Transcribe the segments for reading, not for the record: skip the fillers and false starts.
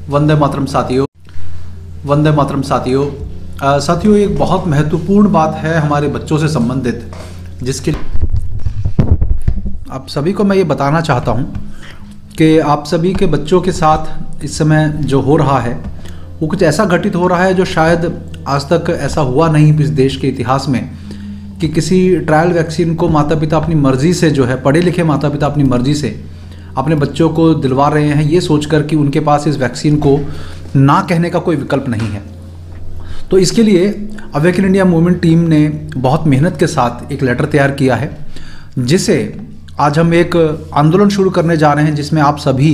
वंदे मातरम साथियों, वंदे मातरम साथियों। साथियों, एक बहुत महत्वपूर्ण बात है हमारे बच्चों से संबंधित, जिसके आप सभी को मैं ये बताना चाहता हूँ कि आप सभी के बच्चों के साथ इस समय जो हो रहा है वो कुछ ऐसा घटित हो रहा है जो शायद आज तक ऐसा हुआ नहीं इस देश के इतिहास में, कि किसी ट्रायल वैक्सीन को माता पिता अपनी मर्ज़ी से, जो है पढ़े लिखे माता पिता अपनी मर्ज़ी से अपने बच्चों को दिलवा रहे हैं, ये सोचकर कि उनके पास इस वैक्सीन को ना कहने का कोई विकल्प नहीं है। तो इसके लिए अवेकन इंडिया मूवमेंट टीम ने बहुत मेहनत के साथ एक लेटर तैयार किया है, जिसे आज हम एक आंदोलन शुरू करने जा रहे हैं, जिसमें आप सभी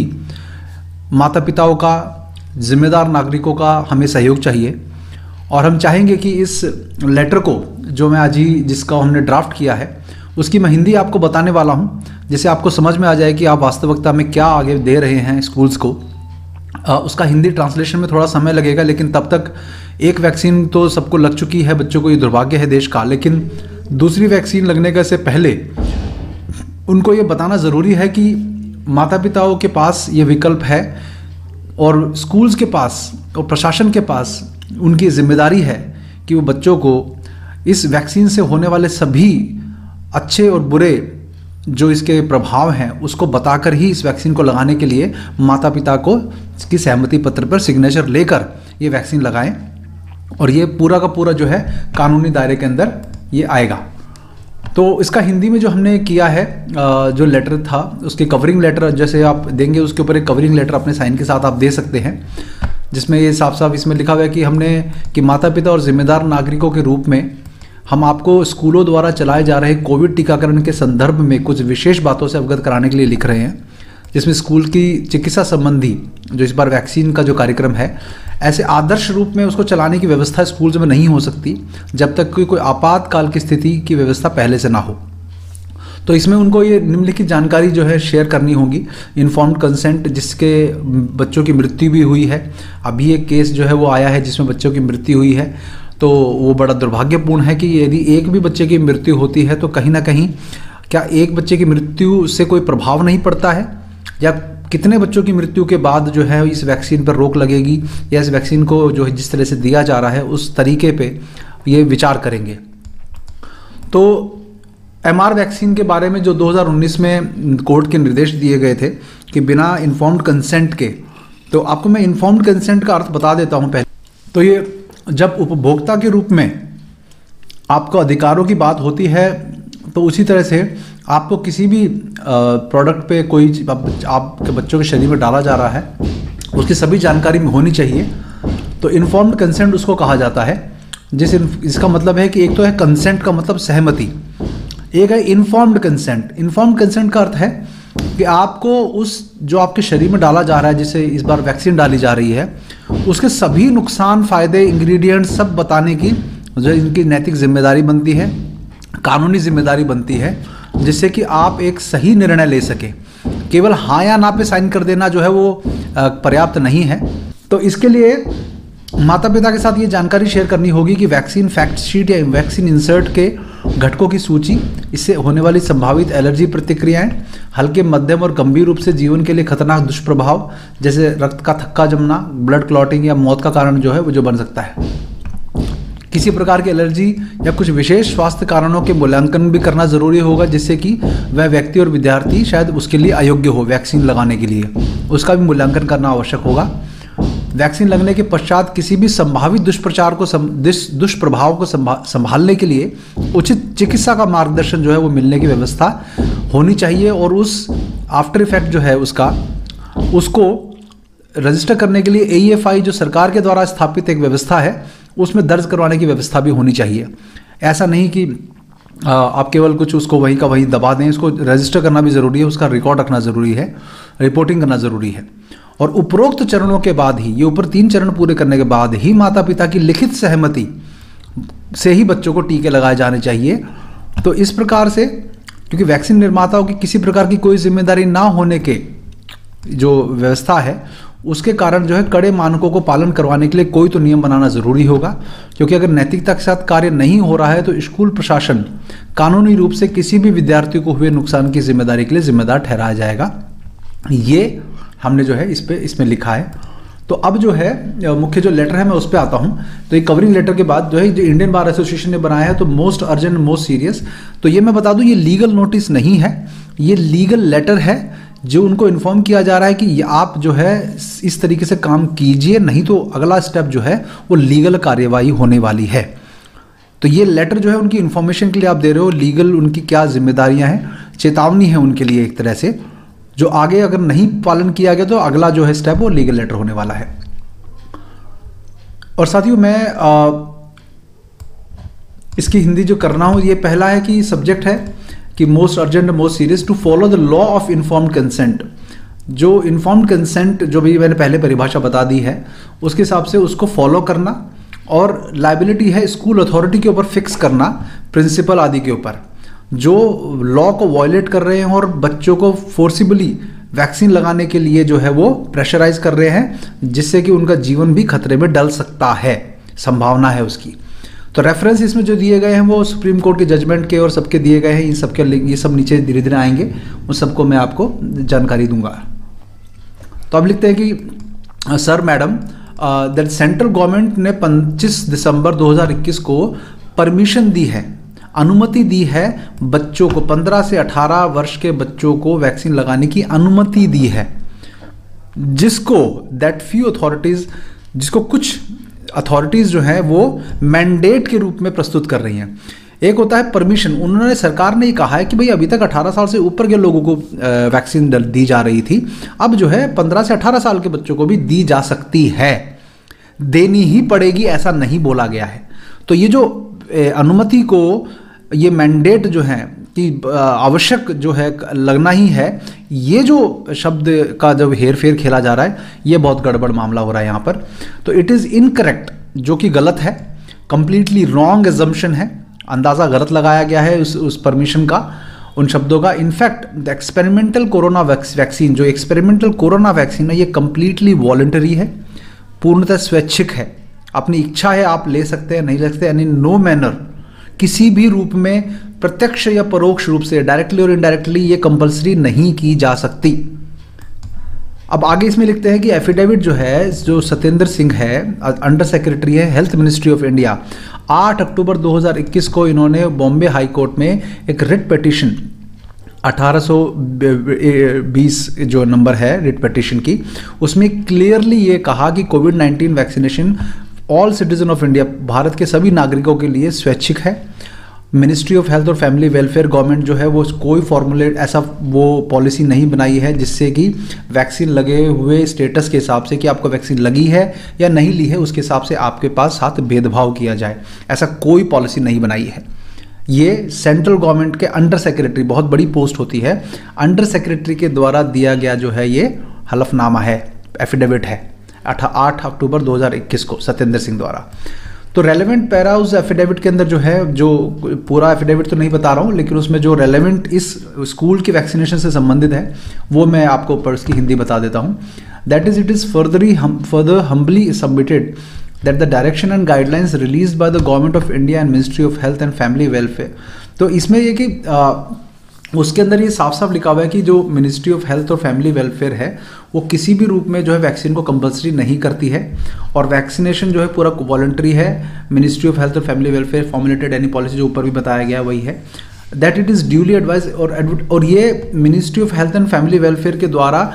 माता पिताओं का, जिम्मेदार नागरिकों का हमें सहयोग चाहिए। और हम चाहेंगे कि इस लेटर को, जो मैं आज ही जिसका हमने ड्राफ्ट किया है, उसकी मैं हिंदी आपको बताने वाला हूं, जिससे आपको समझ में आ जाए कि आप वास्तविकता में क्या आगे दे रहे हैं स्कूल्स को। उसका हिंदी ट्रांसलेशन में थोड़ा समय लगेगा, लेकिन तब तक एक वैक्सीन तो सबको लग चुकी है बच्चों को, ये दुर्भाग्य है देश का, लेकिन दूसरी वैक्सीन लगने का से पहले उनको ये बताना ज़रूरी है कि माता पिताओं के पास ये विकल्प है और स्कूल्स के पास और प्रशासन के पास उनकी जिम्मेदारी है कि वो बच्चों को इस वैक्सीन से होने वाले सभी अच्छे और बुरे जो इसके प्रभाव हैं उसको बताकर ही इस वैक्सीन को लगाने के लिए माता पिता को इसकी सहमति पत्र पर सिग्नेचर लेकर ये वैक्सीन लगाएं, और ये पूरा का पूरा जो है कानूनी दायरे के अंदर ये आएगा। तो इसका हिंदी में जो हमने किया है, जो लेटर था उसके कवरिंग लेटर जैसे आप देंगे, उसके ऊपर एक कवरिंग लेटर अपने साइन के साथ आप दे सकते हैं, जिसमें ये साफ साफ इसमें लिखा हुआ है कि माता पिता और जिम्मेदार नागरिकों के रूप में हम आपको स्कूलों द्वारा चलाए जा रहे कोविड टीकाकरण के संदर्भ में कुछ विशेष बातों से अवगत कराने के लिए लिख रहे हैं, जिसमें स्कूल की चिकित्सा संबंधी जो इस बार वैक्सीन का जो कार्यक्रम है, ऐसे आदर्श रूप में उसको चलाने की व्यवस्था स्कूल्स में नहीं हो सकती जब तक कि कोई आपातकाल की स्थिति की व्यवस्था पहले से ना हो। तो इसमें उनको ये निम्नलिखित जानकारी जो है शेयर करनी होगी। इन्फॉर्म्ड कंसेंट, जिसके बच्चों की मृत्यु भी हुई है, अभी एक केस जो है वो आया है जिसमें बच्चों की मृत्यु हुई है, तो वो बड़ा दुर्भाग्यपूर्ण है कि यदि एक भी बच्चे की मृत्यु होती है तो कहीं ना कहीं क्या एक बच्चे की मृत्यु से कोई प्रभाव नहीं पड़ता है, या कितने बच्चों की मृत्यु के बाद जो है इस वैक्सीन पर रोक लगेगी, या इस वैक्सीन को जो है जिस तरह से दिया जा रहा है उस तरीके पे ये विचार करेंगे। तो एमआर वैक्सीन के बारे में जो 2019 में कोर्ट के निर्देश दिए गए थे कि बिना इन्फॉर्म्ड कंसेंट के, तो आपको मैं इन्फॉर्म्ड कंसेंट का अर्थ बता देता हूँ पहले। तो ये जब उपभोक्ता के रूप में आपको अधिकारों की बात होती है, तो उसी तरह से आपको किसी भी प्रोडक्ट पे कोई आपके बच्चों के शरीर में डाला जा रहा है उसकी सभी जानकारी में होनी चाहिए। तो इन्फॉर्म्ड कंसेंट उसको कहा जाता है, इसका मतलब है कि एक तो है कंसेंट का मतलब सहमति, एक है इन्फॉर्म्ड कंसेंट। इन्फॉर्म्ड कंसेंट का अर्थ है कि आपको उस जो आपके शरीर में डाला जा रहा है, जिसे इस बार वैक्सीन डाली जा रही है, उसके सभी नुकसान, फायदे, इंग्रेडिएंट्स सब बताने की जो इनकी नैतिक जिम्मेदारी बनती है, कानूनी जिम्मेदारी बनती है, जिससे कि आप एक सही निर्णय ले सकें। केवल हाँ या ना पे साइन कर देना जो है वो पर्याप्त नहीं है। तो इसके लिए माता पिता के साथ ये जानकारी शेयर करनी होगी कि वैक्सीन फैक्ट शीट या वैक्सीन इंसर्ट के घटकों की सूची, इससे होने वाली संभावित एलर्जी प्रतिक्रियाएं, हल्के, मध्यम और गंभीर रूप से जीवन के लिए खतरनाक दुष्प्रभाव जैसे रक्त का थक्का जमना, ब्लड क्लॉटिंग या मौत का कारण जो है वो जो बन सकता है। किसी प्रकार की एलर्जी या कुछ विशेष स्वास्थ्य कारणों के मूल्यांकन भी करना जरूरी होगा, जिससे कि वह व्यक्ति और विद्यार्थी शायद उसके लिए अयोग्य हो वैक्सीन लगाने के लिए, उसका भी मूल्यांकन करना आवश्यक होगा। वैक्सीन लगने के पश्चात किसी भी संभावित दुष्प्रभाव को संभालने के लिए उचित चिकित्सा का मार्गदर्शन जो है वो मिलने की व्यवस्था होनी चाहिए, और उस आफ्टर इफेक्ट जो है उसको रजिस्टर करने के लिए AEFI जो सरकार के द्वारा स्थापित एक व्यवस्था है उसमें दर्ज करवाने की व्यवस्था भी होनी चाहिए। ऐसा नहीं कि आप केवल कुछ उसको वहीं का वहीं दबा दें, इसको रजिस्टर करना भी ज़रूरी है, उसका रिकॉर्ड रखना ज़रूरी है, रिपोर्टिंग करना ज़रूरी है। और उपरोक्त चरणों के बाद ही, ये ऊपर 3 चरण पूरे करने के बाद ही माता पिता की लिखित सहमति से ही बच्चों को टीके लगाए जाने चाहिए। तो इस प्रकार से, क्योंकि वैक्सीन निर्माताओं की किसी प्रकार की कोई जिम्मेदारी ना होने के जो व्यवस्था है, उसके कारण जो है कड़े मानकों को पालन करवाने के लिए कोई तो नियम बनाना ज़रूरी होगा। क्योंकि अगर नैतिकता के साथ कार्य नहीं हो रहा है तो स्कूल प्रशासन कानूनी रूप से किसी भी विद्यार्थी को हुए नुकसान की जिम्मेदारी के लिए जिम्मेदार ठहराया जाएगा। ये हमने जो है इसमें लिखा है। तो अब जो है मुख्य जो लेटर है मैं उस पर आता हूँ। तो ये कवरिंग लेटर के बाद जो है जो इंडियन बार एसोसिएशन ने बनाया है, तो मोस्ट अर्जेंट मोस्ट सीरियस, तो ये मैं बता दूँ ये लीगल नोटिस नहीं है, ये लीगल लेटर है जो उनको इन्फॉर्म किया जा रहा है कि आप जो है इस तरीके से काम कीजिए, नहीं तो अगला स्टेप जो है वो लीगल कार्यवाही होने वाली है। तो ये लेटर जो है उनकी इन्फॉर्मेशन के लिए आप दे रहे हो, लीगल उनकी क्या जिम्मेदारियां हैं, चेतावनी है उनके लिए एक तरह से, जो आगे अगर नहीं पालन किया गया तो अगला जो है स्टेप वो लीगल लेटर होने वाला है। और साथियों मैं इसकी हिंदी जो करना हूं, ये पहला है कि सब्जेक्ट है कि most urgent most serious to follow the law of informed consent. जो इन्फॉर्म्ड कंसेंट जो भी मैंने पहले परिभाषा बता दी है उसके हिसाब से उसको फॉलो करना, और लाइबिलिटी है स्कूल अथॉरिटी के ऊपर फिक्स करना, प्रिंसिपल आदि के ऊपर जो लॉ को वायलेट कर रहे हैं और बच्चों को फोर्सिबली वैक्सीन लगाने के लिए जो है वो प्रेशराइज कर रहे हैं, जिससे कि उनका जीवन भी खतरे में डल सकता है, संभावना है उसकी। तो रेफरेंस इसमें जो दिए गए हैं वो सुप्रीम कोर्ट के जजमेंट के और सबके दिए गए हैं, इन सबके ये सब नीचे धीरे धीरे आएंगे, उन सबको मैं आपको जानकारी दूंगा। तो अब लिखते हैं कि sir madam that central government ने 25 दिसंबर 2021 को परमिशन दी है, अनुमति दी है बच्चों को, 15 से 18 वर्ष के बच्चों को वैक्सीन लगाने की अनुमति दी है, जिसको दैट फ्यू अथॉरिटीज, जिसको कुछ अथॉरिटीज जो है वो मैंडेट के रूप में प्रस्तुत कर रही हैं। एक होता है परमिशन, उन्होंने सरकार ने कहा है कि भाई अभी तक 18 साल से ऊपर के लोगों को वैक्सीन दी जा रही थी, अब जो है 15 से 18 साल के बच्चों को भी दी जा सकती है, देनी ही पड़ेगी ऐसा नहीं बोला गया है। तो ये जो अनुमति को, ये मैंडेट जो है कि आवश्यक जो है लगना ही है, ये जो शब्द का जब हेर फेर खेला जा रहा है, ये बहुत गड़बड़ मामला हो रहा है यहाँ पर। तो इट इज़ इनकरेक्ट, जो कि गलत है, कंप्लीटली रॉन्ग एजम्पशन है, अंदाज़ा गलत लगाया गया है उस परमिशन का, उन शब्दों का। In fact the experimental corona vaccine, जो एक्सपेरिमेंटल कोरोना वैक्सीन है, ये कंप्लीटली वॉलंटरी है, पूर्णतः स्वैच्छिक है, अपनी इच्छा है, आप ले सकते हैं, नहीं ले सकते, यानी नो मैनर, किसी भी रूप में प्रत्यक्ष या परोक्ष रूप से, डायरेक्टली और इनडायरेक्टली ये कंपलसरी नहीं की जा सकती। अब आगे इसमें लिखते हैं कि एफिडेविट जो है, जो सत्येंद्र सिंह है, अंडर सेक्रेटरी है हेल्थ मिनिस्ट्री ऑफ इंडिया, 8 अक्टूबर 2021 को इन्होंने बॉम्बे हाई कोर्ट में एक रिट पिटीशन 1820 जो नंबर है रिट पिटीशन की, उसमें क्लियरली ये कहा कि कोविड-19 vaccination all citizen of India, Bharat के सभी नागरिकों के लिए स्वैच्छिक है। मिनिस्ट्री ऑफ हेल्थ और फैमिली वेलफेयर गवर्नमेंट जो है वो कोई फॉर्मुलेट ऐसा वो पॉलिसी नहीं बनाई है जिससे कि वैक्सीन लगे हुए स्टेटस के हिसाब से कि आपको वैक्सीन लगी है या नहीं ली है उसके हिसाब से आपके पास साथ भेदभाव किया जाए, ऐसा कोई पॉलिसी नहीं बनाई है। ये सेंट्रल गवर्नमेंट के अंडर सेक्रेटरी, बहुत बड़ी पोस्ट होती है, अंडर सेक्रेटरी के द्वारा दिया गया जो है ये हलफनामा है, एफिडेविट है, 8 अक्टूबर 2021 को सत्येंद्र सिंह द्वारा। तो रेलेवेंट पैरा उस एफिडेविट के अंदर जो है, जो पूरा एफिडेविट तो नहीं बता रहा हूँ, लेकिन उसमें जो रेलेवेंट इस स्कूल की वैक्सीनेशन से संबंधित है वो मैं आपको पर उसकी हिंदी बता देता हूँ। That is it is further humbly submitted that the direction and guidelines released by the government of India and Ministry of Health and Family Welfare। तो इसमें ये कि उसके अंदर ये साफ साफ लिखा हुआ है कि जो मिनिस्ट्री ऑफ हेल्थ और फैमिली वेलफेयर है वो किसी भी रूप में जो है वैक्सीन को कंपलसरी नहीं करती है, और वैक्सीनेशन जो है पूरा वॉलंटरी है। मिनिस्ट्री ऑफ हेल्थ और family welfare formulated any policy जो ऊपर भी बताया गया वही है, that it is duly advise. और ये ministry of health and family welfare के द्वारा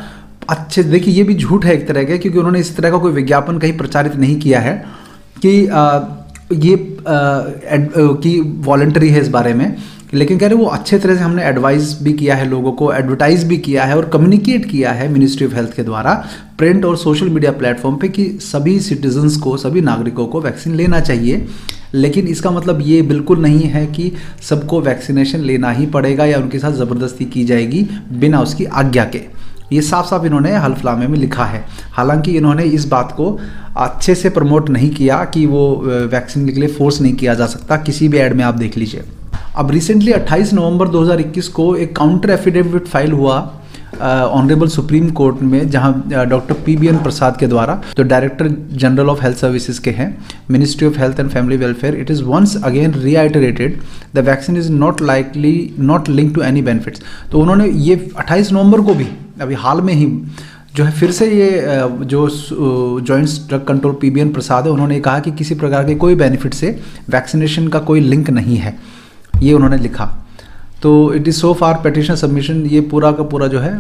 अच्छे, देखिए ये भी झूठ है एक तरह का, क्योंकि उन्होंने इस तरह का कोई विज्ञापन कहीं प्रचारित नहीं किया है कि ये कि वॉलंटरी है इस बारे में, लेकिन कह रहे वो अच्छे तरह से हमने एडवाइस भी किया है लोगों को, एडवर्टाइज भी किया है और कम्युनिकेट किया है मिनिस्ट्री ऑफ हेल्थ के द्वारा प्रिंट और सोशल मीडिया प्लेटफॉर्म पे कि सभी सिटीजन्स को, सभी नागरिकों को वैक्सीन लेना चाहिए। लेकिन इसका मतलब ये बिल्कुल नहीं है कि सबको वैक्सीनेशन लेना ही पड़ेगा या उनके साथ ज़बरदस्ती की जाएगी बिना उसकी आज्ञा के। ये साफ साफ इन्होंने हल्फनामे में लिखा है। हालांकि इन्होंने इस बात को अच्छे से प्रमोट नहीं किया कि वो वैक्सीन के लिए फोर्स नहीं किया जा सकता, किसी भी ऐड में आप देख लीजिए। अब रिसेंटली 28 नवंबर 2021 को एक काउंटर एफिडेविट फाइल हुआ ऑनरेबल सुप्रीम कोर्ट में, जहां डॉक्टर PBN प्रसाद के द्वारा, जो director general of health services के हैं, ministry of health and family welfare, it is once again reiterated the vaccine is not link to any benefits. तो उन्होंने ये 28 नवंबर को भी अभी हाल में ही जो है फिर से ये जो जॉइंट ड्रग कंट्रोल PBN प्रसाद है, उन्होंने कहा कि किसी प्रकार के कोई बेनिफिट से वैक्सीनेशन का कोई लिंक नहीं है, ये उन्होंने लिखा। तो it is so far petition submission, ये पूरा का पूरा जो है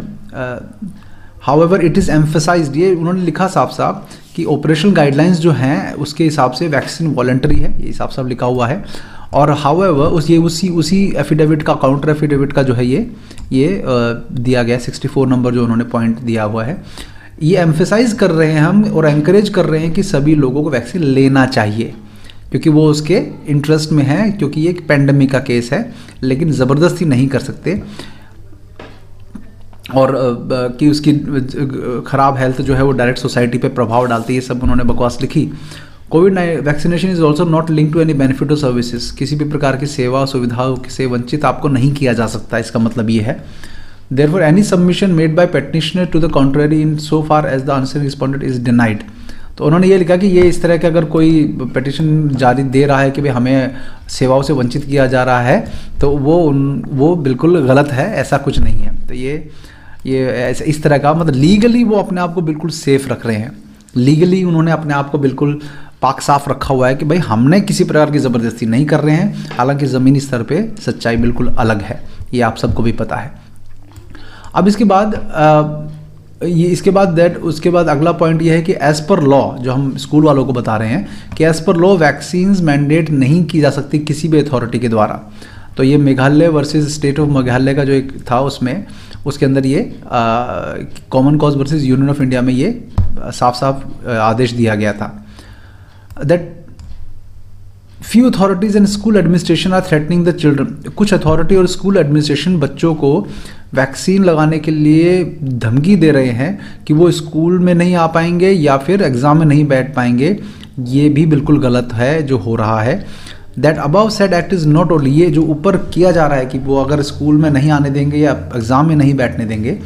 हाउएवर इट इज़ एम्फेसाइज्ड, ये उन्होंने लिखा साफ साफ कि ऑपरेशनल गाइडलाइंस जो हैं उसके हिसाब से वैक्सीन वॉलंटरी है, ये साफ साफ लिखा हुआ है। और हाउएवर उसी एफिडेविट का, काउंटर एफिडेविट का जो है ये दिया गया 64 नंबर जो उन्होंने पॉइंट दिया हुआ है। ये एम्फेसाइज कर रहे हैं हम और एंकरेज कर रहे हैं कि सभी लोगों को वैक्सीन लेना चाहिए, क्योंकि वो उसके इंटरेस्ट में है, क्योंकि ये एक पेंडेमिक का केस है, लेकिन ज़बरदस्ती नहीं कर सकते। और कि उसकी ख़राब हेल्थ जो है वो डायरेक्ट सोसाइटी पे प्रभाव डालती है, ये सब उन्होंने बकवास लिखी। Covid vaccination is also not link to any benefit और सर्विसेज, किसी भी प्रकार की सेवा सुविधाओं से वंचित आपको नहीं किया जा सकता, इसका मतलब ये है। Therefore any submission made by petitioner to the contrary in so far as the answer respondent is denied. तो उन्होंने ये लिखा कि ये इस तरह के अगर कोई पिटिशन जारी दे रहा है कि भाई हमें सेवाओं से वंचित किया जा रहा है, तो वो बिल्कुल गलत है, ऐसा कुछ नहीं है। तो ये इस तरह का मतलब लीगली वो अपने आप को बिल्कुल सेफ रख रहे हैं, लीगली उन्होंने अपने आप को बिल्कुल पाक साफ रखा हुआ है कि भाई हमने किसी प्रकार की ज़बरदस्ती नहीं कर रहे हैं। हालांकि ज़मीनी स्तर पे सच्चाई बिल्कुल अलग है, ये आप सबको भी पता है। अब इसके बाद अगला पॉइंट ये है कि एज़ पर लॉ, जो हम स्कूल वालों को बता रहे हैं कि as per law vaccines mandate नहीं की जा सकती किसी भी अथॉरिटी के द्वारा। तो ये Meghalaya versus state of Meghalaya का जो एक था उसके अंदर ये common cause versus union of India में ये साफ साफ आदेश दिया गया था that few authorities and school administration are threatening the children. कुछ अथॉरिटी और स्कूल एडमिनिस्ट्रेशन बच्चों को वैक्सीन लगाने के लिए धमकी दे रहे हैं कि वो स्कूल में नहीं आ पाएंगे या फिर एग्ज़ाम में नहीं बैठ पाएंगे। ये भी बिल्कुल गलत है जो हो रहा है। That above said act is not only, ये जो ऊपर किया जा रहा है कि वो अगर स्कूल में नहीं आने देंगे या एग्ज़ाम में नहीं बैठने देंगे,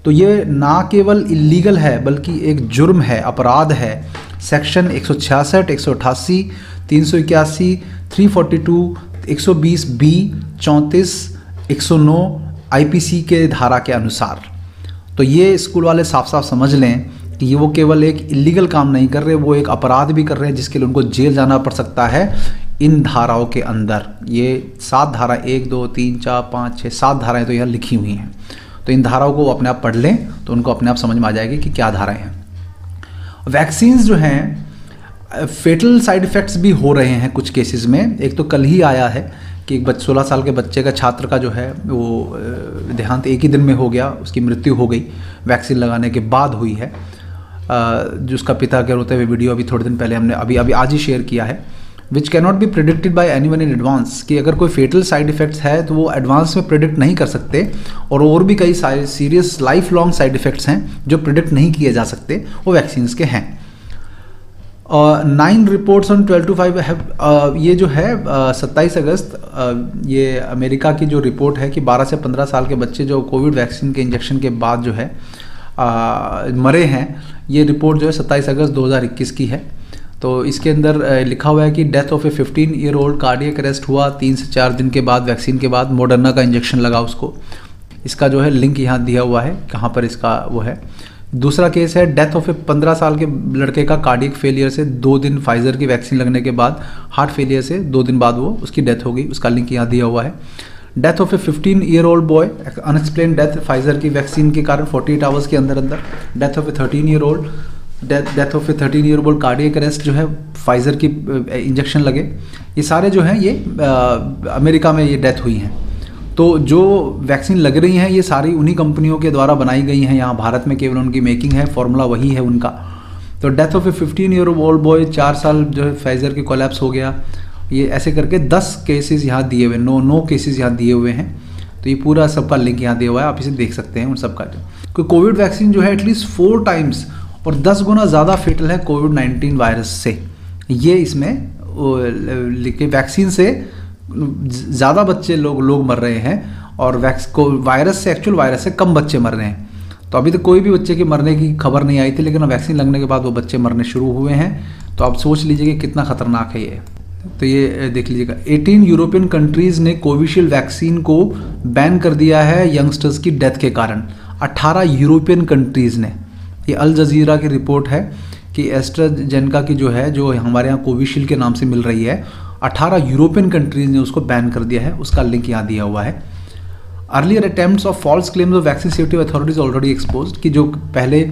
तो ये ना केवल इलीगल है बल्कि एक जुर्म है, अपराध है। सेक्शन 166, 188, 381, 342, 120B, 34, 109 IPC के धारा के अनुसार। तो ये स्कूल वाले साफ साफ समझ लें कि वो केवल एक इलीगल काम नहीं कर रहे, वो एक अपराध भी कर रहे हैं जिसके लिए उनको जेल जाना पड़ सकता है इन धाराओं के अंदर। ये 7 धारा 1, 2, 3, 4, 5, 6, 7 धाराएँ तो यहाँ लिखी हुई हैं। तो इन धाराओं को अपने आप पढ़ लें तो उनको अपने आप समझ में आ जाएगी कि क्या धाराएं हैं। वैक्सीन्स जो हैं फेटल साइड इफ़ेक्ट्स भी हो रहे हैं कुछ केसेस में। एक तो कल ही आया है कि एक 16 साल के बच्चे का, छात्र का जो है वो देहांत एक ही दिन में हो गया, उसकी मृत्यु हो गई, वैक्सीन लगाने के बाद हुई है। जो उसका पिता के रोते हुए वीडियो अभी थोड़े दिन पहले हमने अभी आज ही शेयर किया है। Which can not B predicted by anyone in advance, कि अगर कोई फेटल साइड इफ़ेक्ट्स है तो वो एडवांस में प्रिडिक्ट नहीं कर सकते। और भी कई serious life long side effects हैं जो प्रिडिक्ट नहीं किए जा सकते, वो वैक्सीन्स के हैं। 9 रिपोर्ट्स ऑन 12 to 5 ये जो है 27 अगस्त ये अमेरिका की जो रिपोर्ट है कि 12 से 15 साल के बच्चे जो कोविड वैक्सीन के इंजेक्शन के बाद जो है मरे हैं। ये रिपोर्ट जो है 27 अगस्त 2021 की है। तो इसके अंदर लिखा हुआ है कि death of A 15-year-old cardiac arrest हुआ 3 से 4 दिन के बाद, वैक्सीन के बाद मॉडर्ना का इंजेक्शन लगा उसको। इसका जो है लिंक यहाँ दिया हुआ है कहाँ पर इसका वो है। दूसरा केस है डेथ ऑफ ए 15 साल के लड़के का कार्डियक फेलियर से 2 दिन फाइजर की वैक्सीन लगने के बाद, हार्ट फेलियर से 2 दिन बाद वो उसकी डेथ हो गई, उसका लिंक यहाँ दिया हुआ है। Death of A 15-year-old boy, unexplained death Pfizer की वैक्सीन के कारण 48 आवर्स के अंदर। Death of A 13-year-old, death of A 13-year-old cardiac arrest जो है फाइजर की इंजेक्शन लगे। ये सारे जो हैं ये अमेरिका में ये डेथ हुई हैं। तो जो वैक्सीन लग रही हैं ये सारी उन्हीं कंपनियों के द्वारा बनाई गई हैं। यहाँ भारत में केवल उनकी मेकिंग है, फॉर्मूला वही है उनका। तो death of A 15-year-old boy, 4 साल जो है फाइजर की कोलैप्स हो गया। ये ऐसे करके 10 केसेस यहाँ दिए हुए, 9 केसेस यहाँ दिए हुए हैं। तो ये पूरा सबका लिंक यहाँ दिया हुआ है, आप इसे देख सकते हैं उन सबका। क्योंकि कोविड वैक्सीन जो है एटलीस्ट 4 times और 10 गुना ज़्यादा फेटल है कोविड-19 वायरस से। ये इसमें लिखे वैक्सीन से ज़्यादा बच्चे लोग मर रहे हैं और वायरस से, एक्चुअल वायरस से कम बच्चे मर रहे हैं। तो अभी तक कोई भी बच्चे के मरने की खबर नहीं आई थी, लेकिन वैक्सीन लगने के बाद वो बच्चे मरने शुरू हुए हैं। तो आप सोच लीजिए कि कितना खतरनाक है ये। तो ये देख लीजिएगा, 18 यूरोपियन कंट्रीज़ ने कोविशील्ड वैक्सीन को बैन कर दिया है यंगस्टर्स की डेथ के कारण। 18 यूरोपियन कंट्रीज़ ने ये अल जजीरा की रिपोर्ट है कि एस्ट्राजेनेका की जो है, जो हमारे यहाँ कोविशील्ड के नाम से मिल रही है, 18 यूरोपियन कंट्रीज ने उसको बैन कर दिया है। उसका लिंक यहाँ दिया हुआ है। Earlier attempts of false claims of vaccine safety authorities already exposed, कि जो पहले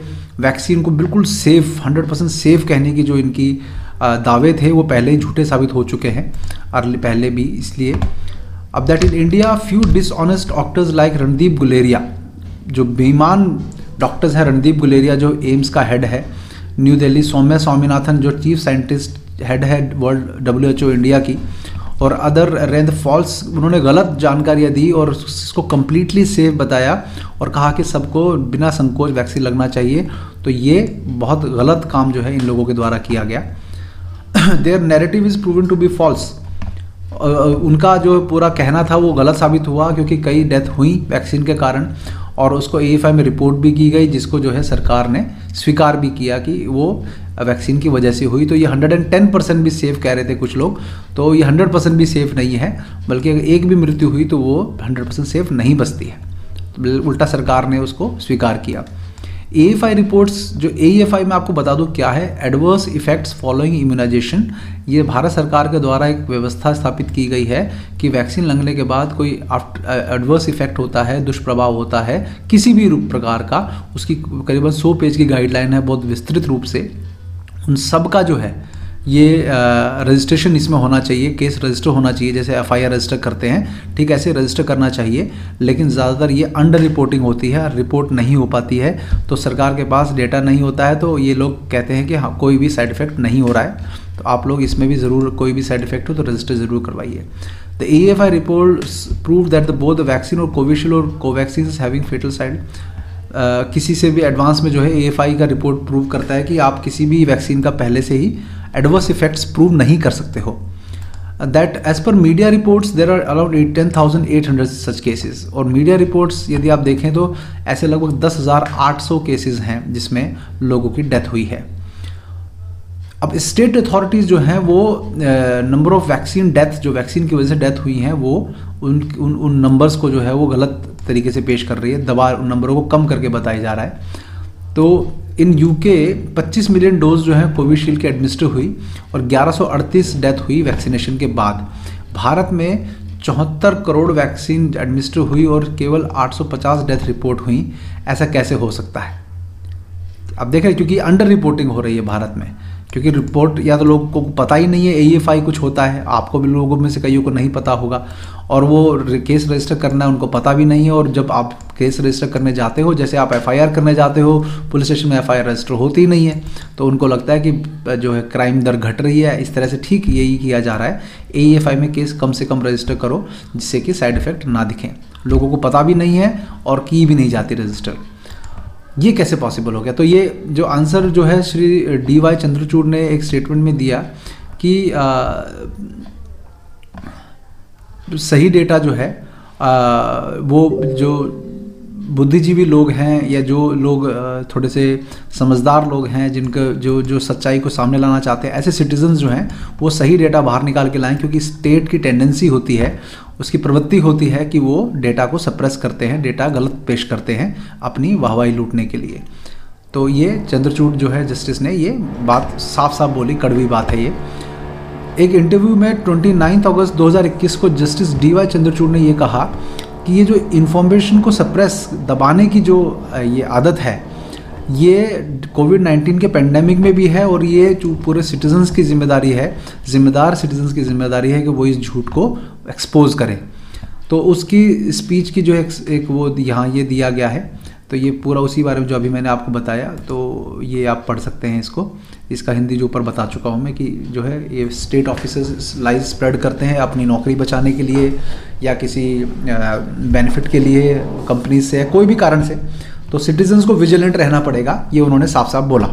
वैक्सीन को बिल्कुल सेफ 100% सेफ कहने की जो इनकी दावे थे वो पहले ही झूठे साबित हो चुके हैं पहले भी। इसलिए अब that in India few dishonest doctors like Randeep Guleria, जो बेईमान डॉक्टर्स हैं, रणदीप गुलेरिया जो एम्स का हेड है न्यू दिल्ली, सौम्या स्वामीनाथन जो चीफ साइंटिस्ट हेड है वर्ल्ड WHO इंडिया की, और अदर रेंद फॉल्स, उन्होंने गलत जानकारियाँ दी और इसको कम्प्लीटली सेफ बताया और कहा कि सबको बिना संकोच वैक्सीन लगना चाहिए। तो ये बहुत गलत काम जो है इन लोगों के द्वारा किया गया। Their narrative is proven to be false, उनका जो पूरा कहना था वो गलत साबित हुआ, क्योंकि कई डेथ हुई वैक्सीन के कारण और उसको AFI में रिपोर्ट भी की गई, जिसको जो है सरकार ने स्वीकार भी किया कि वो वैक्सीन की वजह से हुई। तो ये 110% भी सेफ़ कह रहे थे कुछ लोग, तो ये 100% भी सेफ़ नहीं है, बल्कि अगर एक भी मृत्यु हुई तो वो 100% सेफ़ नहीं बचती है। तो उल्टा सरकार ने उसको स्वीकार किया। AFI रिपोर्ट्स, जो AFI में आपको बता दूं क्या है, एडवर्स इफेक्ट्स फॉलोइंग इम्यूनाइजेशन, ये भारत सरकार के द्वारा एक व्यवस्था स्थापित की गई है कि वैक्सीन लगने के बाद कोई एडवर्स इफेक्ट होता है, दुष्प्रभाव होता है किसी भी प्रकार का, उसकी करीबन 100 पेज की गाइडलाइन है बहुत विस्तृत रूप से। उन सब का जो है ये रजिस्ट्रेशन इसमें होना चाहिए, केस रजिस्टर होना चाहिए, जैसे FIR रजिस्टर करते हैं ठीक ऐसे रजिस्टर करना चाहिए। लेकिन ज़्यादातर ये अंडर रिपोर्टिंग होती है, रिपोर्ट नहीं हो पाती है, तो सरकार के पास डेटा नहीं होता है, तो ये लोग कहते हैं कि हाँ कोई भी साइड इफ़ेक्ट नहीं हो रहा है। तो आप लोग इसमें भी ज़रूर कोई भी साइड इफेक्ट हो तो रजिस्टर ज़रूर करवाइए। The AFI reports prove that the both the vaccine और कोविशील्ड और Covaxin is having fatal side, किसी से भी एडवांस में जो है AFI का रिपोर्ट प्रूव करता है कि आप किसी भी वैक्सीन का पहले से ही एडवर्स इफेक्ट्स प्रूव नहीं कर सकते हो। That as per media reports there are around 10,800 such cases, और मीडिया रिपोर्ट्स यदि आप देखें तो ऐसे लगभग 10,800 केसेस हैं जिसमें लोगों की डेथ हुई है। अब स्टेट अथॉरिटीज़ जो हैं वो नंबर ऑफ वैक्सीन डेथ, जो वैक्सीन की वजह से डेथ हुई हैं, वो उन नंबर्स को जो है वो गलत तरीके से पेश कर रही है, दबा उन नंबरों को कम करके बताया जा रहा है। तो इन UK 25 मिलियन डोज जो है कोविशील्ड की एडमिनिस्टर हुई और 1138 डेथ हुई वैक्सीनेशन के बाद। भारत में 74 करोड़ वैक्सीन एडमिनिस्टर हुई और केवल 850 डेथ रिपोर्ट हुई। ऐसा कैसे हो सकता है? अब देख रहे हैं, क्योंकि अंडर रिपोर्टिंग हो रही है भारत में, क्योंकि रिपोर्ट या तो लोगों को पता ही नहीं है AFI कुछ होता है, आपको भी लोगों में से कईयों को नहीं पता होगा, और वो केस रजिस्टर करना है उनको पता भी नहीं है। और जब आप केस रजिस्टर करने जाते हो, जैसे आप FIR करने जाते हो पुलिस स्टेशन में, FIR रजिस्टर होती ही नहीं है, तो उनको लगता है कि जो है क्राइम दर घट रही है। इस तरह से ठीक यही किया जा रहा है, AFI में केस कम से कम रजिस्टर करो जिससे कि साइड इफ़ेक्ट ना दिखें। लोगों को पता भी नहीं है और की भी नहीं जाती रजिस्टर। ये कैसे पॉसिबल हो गया? तो ये जो आंसर जो है श्री DY चंद्रचूड़ ने एक स्टेटमेंट में दिया कि सही डेटा जो है वो जो बुद्धिजीवी लोग हैं या जो लोग थोड़े से समझदार लोग हैं, जिनका जो सच्चाई को सामने लाना चाहते हैं, ऐसे सिटीजन्स जो हैं वो सही डेटा बाहर निकाल के लाएं, क्योंकि स्टेट की टेंडेंसी होती है, उसकी प्रवृत्ति होती है कि वो डेटा को सप्रेस करते हैं, डेटा गलत पेश करते हैं अपनी वाहवाही लूटने के लिए। तो ये चंद्रचूड़ जो है जस्टिस ने ये बात साफ साफ बोली, कड़वी बात है ये। एक इंटरव्यू में 29 अगस्त 2021 को जस्टिस DY चंद्रचूड़ ने ये कहा कि ये जो इन्फॉर्मेशन को सप्रेस दबाने की जो ये आदत है, ये कोविड-19 के पेंडेमिक में भी है, और ये पूरे सिटीजन्स की जिम्मेदारी है, जिम्मेदार सिटीजन्स की जिम्मेदारी है कि वो इस झूठ को एक्सपोज करें। तो उसकी स्पीच की जो एक वो यहाँ ये दिया गया है, तो ये पूरा उसी बारे में जो अभी मैंने आपको बताया, तो ये आप पढ़ सकते हैं इसको। इसका हिंदी जो ऊपर बता चुका हूँ मैं कि जो है ये स्टेट ऑफिसर्स लाइज स्प्रेड करते हैं अपनी नौकरी बचाने के लिए या किसी बेनिफिट के लिए कंपनी से, कोई भी कारण से, तो सिटीजन्स को विजिलेंट रहना पड़ेगा, ये उन्होंने साफ साफ बोला।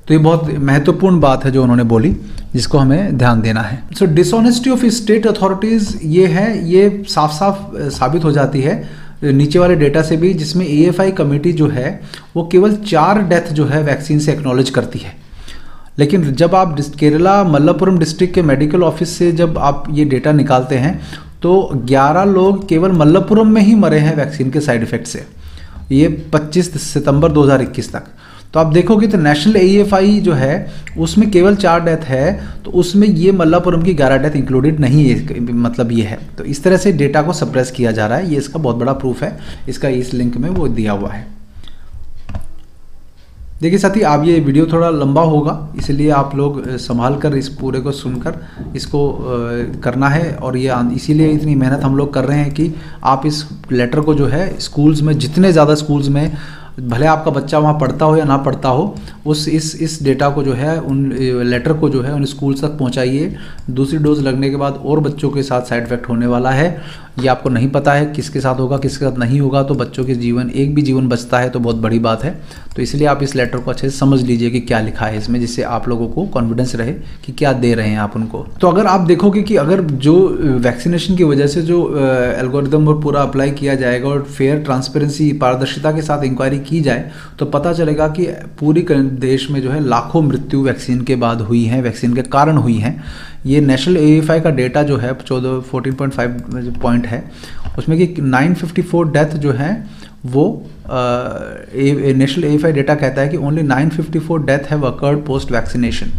तो ये बहुत महत्वपूर्ण बात है जो उन्होंने बोली, जिसको हमें ध्यान देना है। सो डिसऑनेस्टी ऑफ स्टेट अथॉरिटीज़ ये है, ये साफ साफ साबित हो जाती है नीचे वाले डेटा से भी, जिसमें AFI कमेटी जो है वो केवल 4 डेथ जो है वैक्सीन से एक्नॉलेज करती है। लेकिन जब आप केरला मल्लपुरम डिस्ट्रिक्ट के मेडिकल ऑफिस से जब आप ये डेटा निकालते हैं तो 11 लोग केवल मल्लपुरम में ही मरे हैं वैक्सीन के साइड इफ़ेक्ट से। ये 25 सितंबर 2021 तक। तो आप देखोगे तो नेशनल AEFI जो है उसमें केवल 4 डेथ है, तो उसमें ये मल्लापुरम की 11 डेथ इंक्लूडेड नहीं है, मतलब ये है। तो इस तरह से डेटा को सप्रेस किया जा रहा है, ये इसका बहुत बड़ा प्रूफ है, इसका इस लिंक में वो दिया हुआ है। देखिए साथी, आप ये वीडियो थोड़ा लंबा होगा, इसलिए आप लोग संभाल कर इस पूरे को सुनकर इसको करना है, और ये इसीलिए इतनी मेहनत हम लोग कर रहे हैं कि आप इस लेटर को जो है स्कूल्स में, जितने ज़्यादा स्कूल्स में, भले आपका बच्चा वहाँ पढ़ता हो या ना पढ़ता हो, इस डेटा को जो है, उन लेटर को जो है उन स्कूल्स तक पहुँचाइए। दूसरी डोज लगने के बाद और बच्चों के साथ साइड इफेक्ट होने वाला है, ये आपको नहीं पता है किसके साथ होगा किसके साथ नहीं होगा। तो बच्चों के जीवन, एक भी जीवन बचता है तो बहुत बड़ी बात है। तो इसलिए आप इस लेटर को अच्छे से समझ लीजिए कि क्या लिखा है इसमें, जिससे आप लोगों को कॉन्फिडेंस रहे कि क्या दे रहे हैं आप उनको। तो अगर आप देखोगे कि अगर जो वैक्सीनेशन की वजह से जो एल्गोरिदम और पूरा अप्लाई किया जाएगा और फेयर, ट्रांसपेरेंसी, पारदर्शिता के साथ इंक्वायरी की जाए, तो पता चलेगा कि पूरी देश में जो है लाखों मृत्यु वैक्सीन के बाद हुई हैं, वैक्सीन के कारण हुई हैं। ये नेशनल AEFI का डेटा जो है 14.5 पॉइंट है, उसमें कि 954 डेथ जो है वो नेशनल AEFI डेटा कहता है कि only 954 death have occurred post vaccination.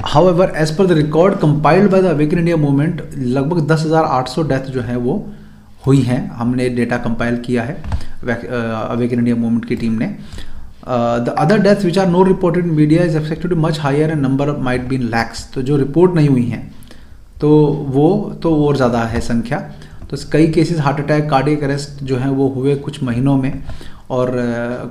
However, as per the record compiled by the awaken India movement, लगभग 10,800 डेथ जो है वो हुई हैं। हमने डेटा कंपाइल किया है अवेकन इंडिया मूवमेंट की टीम ने। The other deaths which are no reported in media is expected to much higher and number might be in lakhs. तो जो रिपोर्ट नहीं हुई हैं तो वो तो और ज़्यादा है संख्या। तो कई cases heart attack, cardiac arrest जो हैं वो हुए कुछ महीनों में, और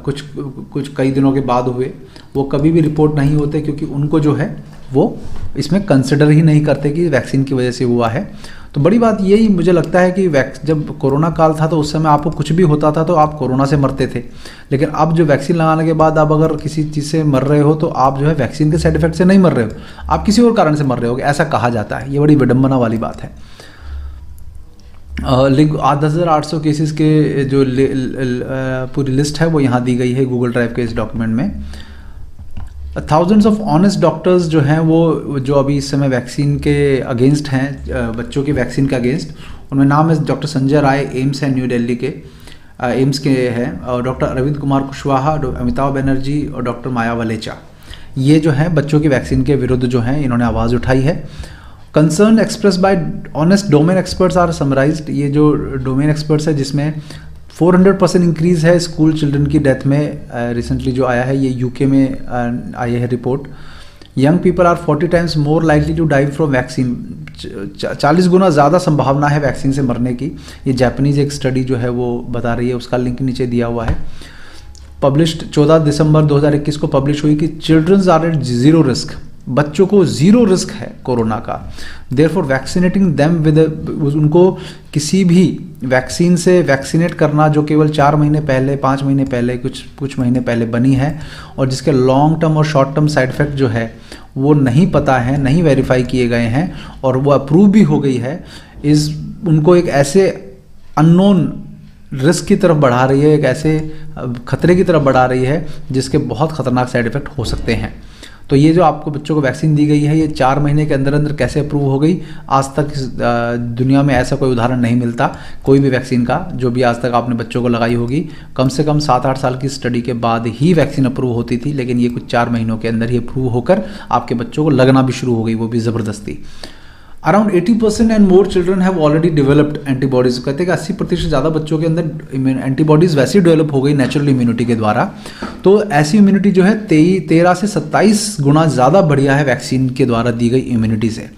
कुछ कई दिनों के बाद हुए। वो कभी भी रिपोर्ट नहीं होते, क्योंकि उनको जो है वो इसमें कंसिडर ही नहीं करते कि वैक्सीन की वजह से हुआ है। तो बड़ी बात यही मुझे लगता है कि जब कोरोना काल था तो उस समय आपको कुछ भी होता था तो आप कोरोना से मरते थे, लेकिन अब जो वैक्सीन लगाने के बाद आप अगर किसी चीज़ से मर रहे हो तो आप जो है वैक्सीन के साइड इफेक्ट से नहीं मर रहे हो, आप किसी और कारण से मर रहे हो, ऐसा कहा जाता है। ये बड़ी विडंबना वाली बात है। लिंक 10,800 केसेस के जो पूरी लिस्ट है वो यहाँ दी गई है गूगल ड्राइव के इस डॉक्यूमेंट में। थाउजेंड्स ऑफ ऑनेस्ट डॉक्टर्स जो हैं वो जो अभी इस समय वैक्सीन के अगेंस्ट हैं, बच्चों की वैक्सीन के अगेंस्ट, उनमें नाम है डॉक्टर संजय राय, एम्स है न्यू दिल्ली के, एम्स के हैं, और डॉक्टर अरविंद कुमार कुशवाहा, अमिताभ बनर्जी और डॉक्टर माया वलेचा। ये जो हैं बच्चों की वैक्सीन के विरुद्ध जो हैं इन्होंने आवाज़ उठाई है। Concern express by honest domain experts are summarised. ये जो डोमेन एक्सपर्ट्स है जिसमें 400% इंक्रीज़ है स्कूल चिल्ड्रन की डेथ में। रिसेंटली जो आया है ये यूके में आई है report. Young people are 40 times more likely to die from vaccine. 40 गुना ज़्यादा संभावना है वैक्सीन से मरने की। ये जापानीज एक स्टडी जो है वो बता रही है, उसका लिंक नीचे दिया हुआ है। पब्लिश्ड 14 दिसंबर 2021 को पब्लिश हुई कि childrens are at zero risk. बच्चों को जीरो रिस्क है कोरोना का। देयरफॉर वैक्सीनेटिंग देम विद, उनको किसी भी वैक्सीन से वैक्सीनेट करना जो केवल 4 महीने पहले, 5 महीने पहले, कुछ महीने पहले बनी है, और जिसके लॉन्ग टर्म और शॉर्ट टर्म साइड इफेक्ट जो है वो नहीं पता है, नहीं वेरीफाई किए गए हैं, और वो अप्रूव भी हो गई है, उनको एक ऐसे अननोन रिस्क की तरफ बढ़ा रही है, एक ऐसे खतरे की तरफ बढ़ा रही है जिसके बहुत खतरनाक साइड इफेक्ट हो सकते हैं। तो ये जो आपको बच्चों को वैक्सीन दी गई है, ये 4 महीने के अंदर अंदर कैसे अप्रूव हो गई, आज तक दुनिया में ऐसा कोई उदाहरण नहीं मिलता कोई भी वैक्सीन का जो भी आज तक आपने बच्चों को लगाई होगी। कम से कम 7-8 साल की स्टडी के बाद ही वैक्सीन अप्रूव होती थी, लेकिन ये कुछ 4 महीनों के अंदर ही अप्रूव होकर आपके बच्चों को लगना भी शुरू हो गई, वो भी ज़बरदस्ती। Around 80% and more children have already developed antibodies. कहते हैं कि 80% ज़्यादा बच्चों के अंदर एंटीबॉडीज़ वैसे ही डेवलप हो गई नेचुरल इम्यूनिटी के द्वारा। तो ऐसी इम्यूनिटी जो है 13 से 27 गुना ज़्यादा बढ़िया है वैक्सीन के द्वारा दी गई इम्यूनिटी से।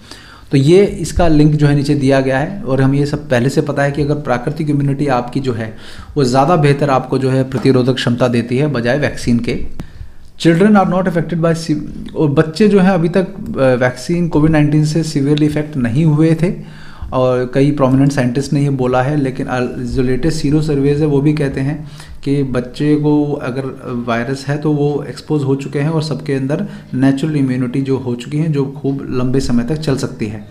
तो ये इसका लिंक जो है नीचे दिया गया है, और हम ये सब पहले से पता है कि अगर प्राकृतिक इम्यूनिटी आपकी जो है वो ज़्यादा बेहतर आपको जो है प्रतिरोधक क्षमता देती है बजाय वैक्सीन के। Children are not affected by, और बच्चे जो हैं अभी तक वैक्सीन कोविड-19 से सीवियरली इफेक्ट नहीं हुए थे, और कई प्रोमिनेंट साइंटिस्ट ने ये बोला है। लेकिन जो लेटेस्ट सीरो सर्वेज है वो भी कहते हैं कि बच्चे को अगर वायरस है तो वो एक्सपोज हो चुके हैं, और सबके अंदर नेचुरल इम्यूनिटी जो हो चुकी है, जो खूब लंबे समय तक चल सकती है।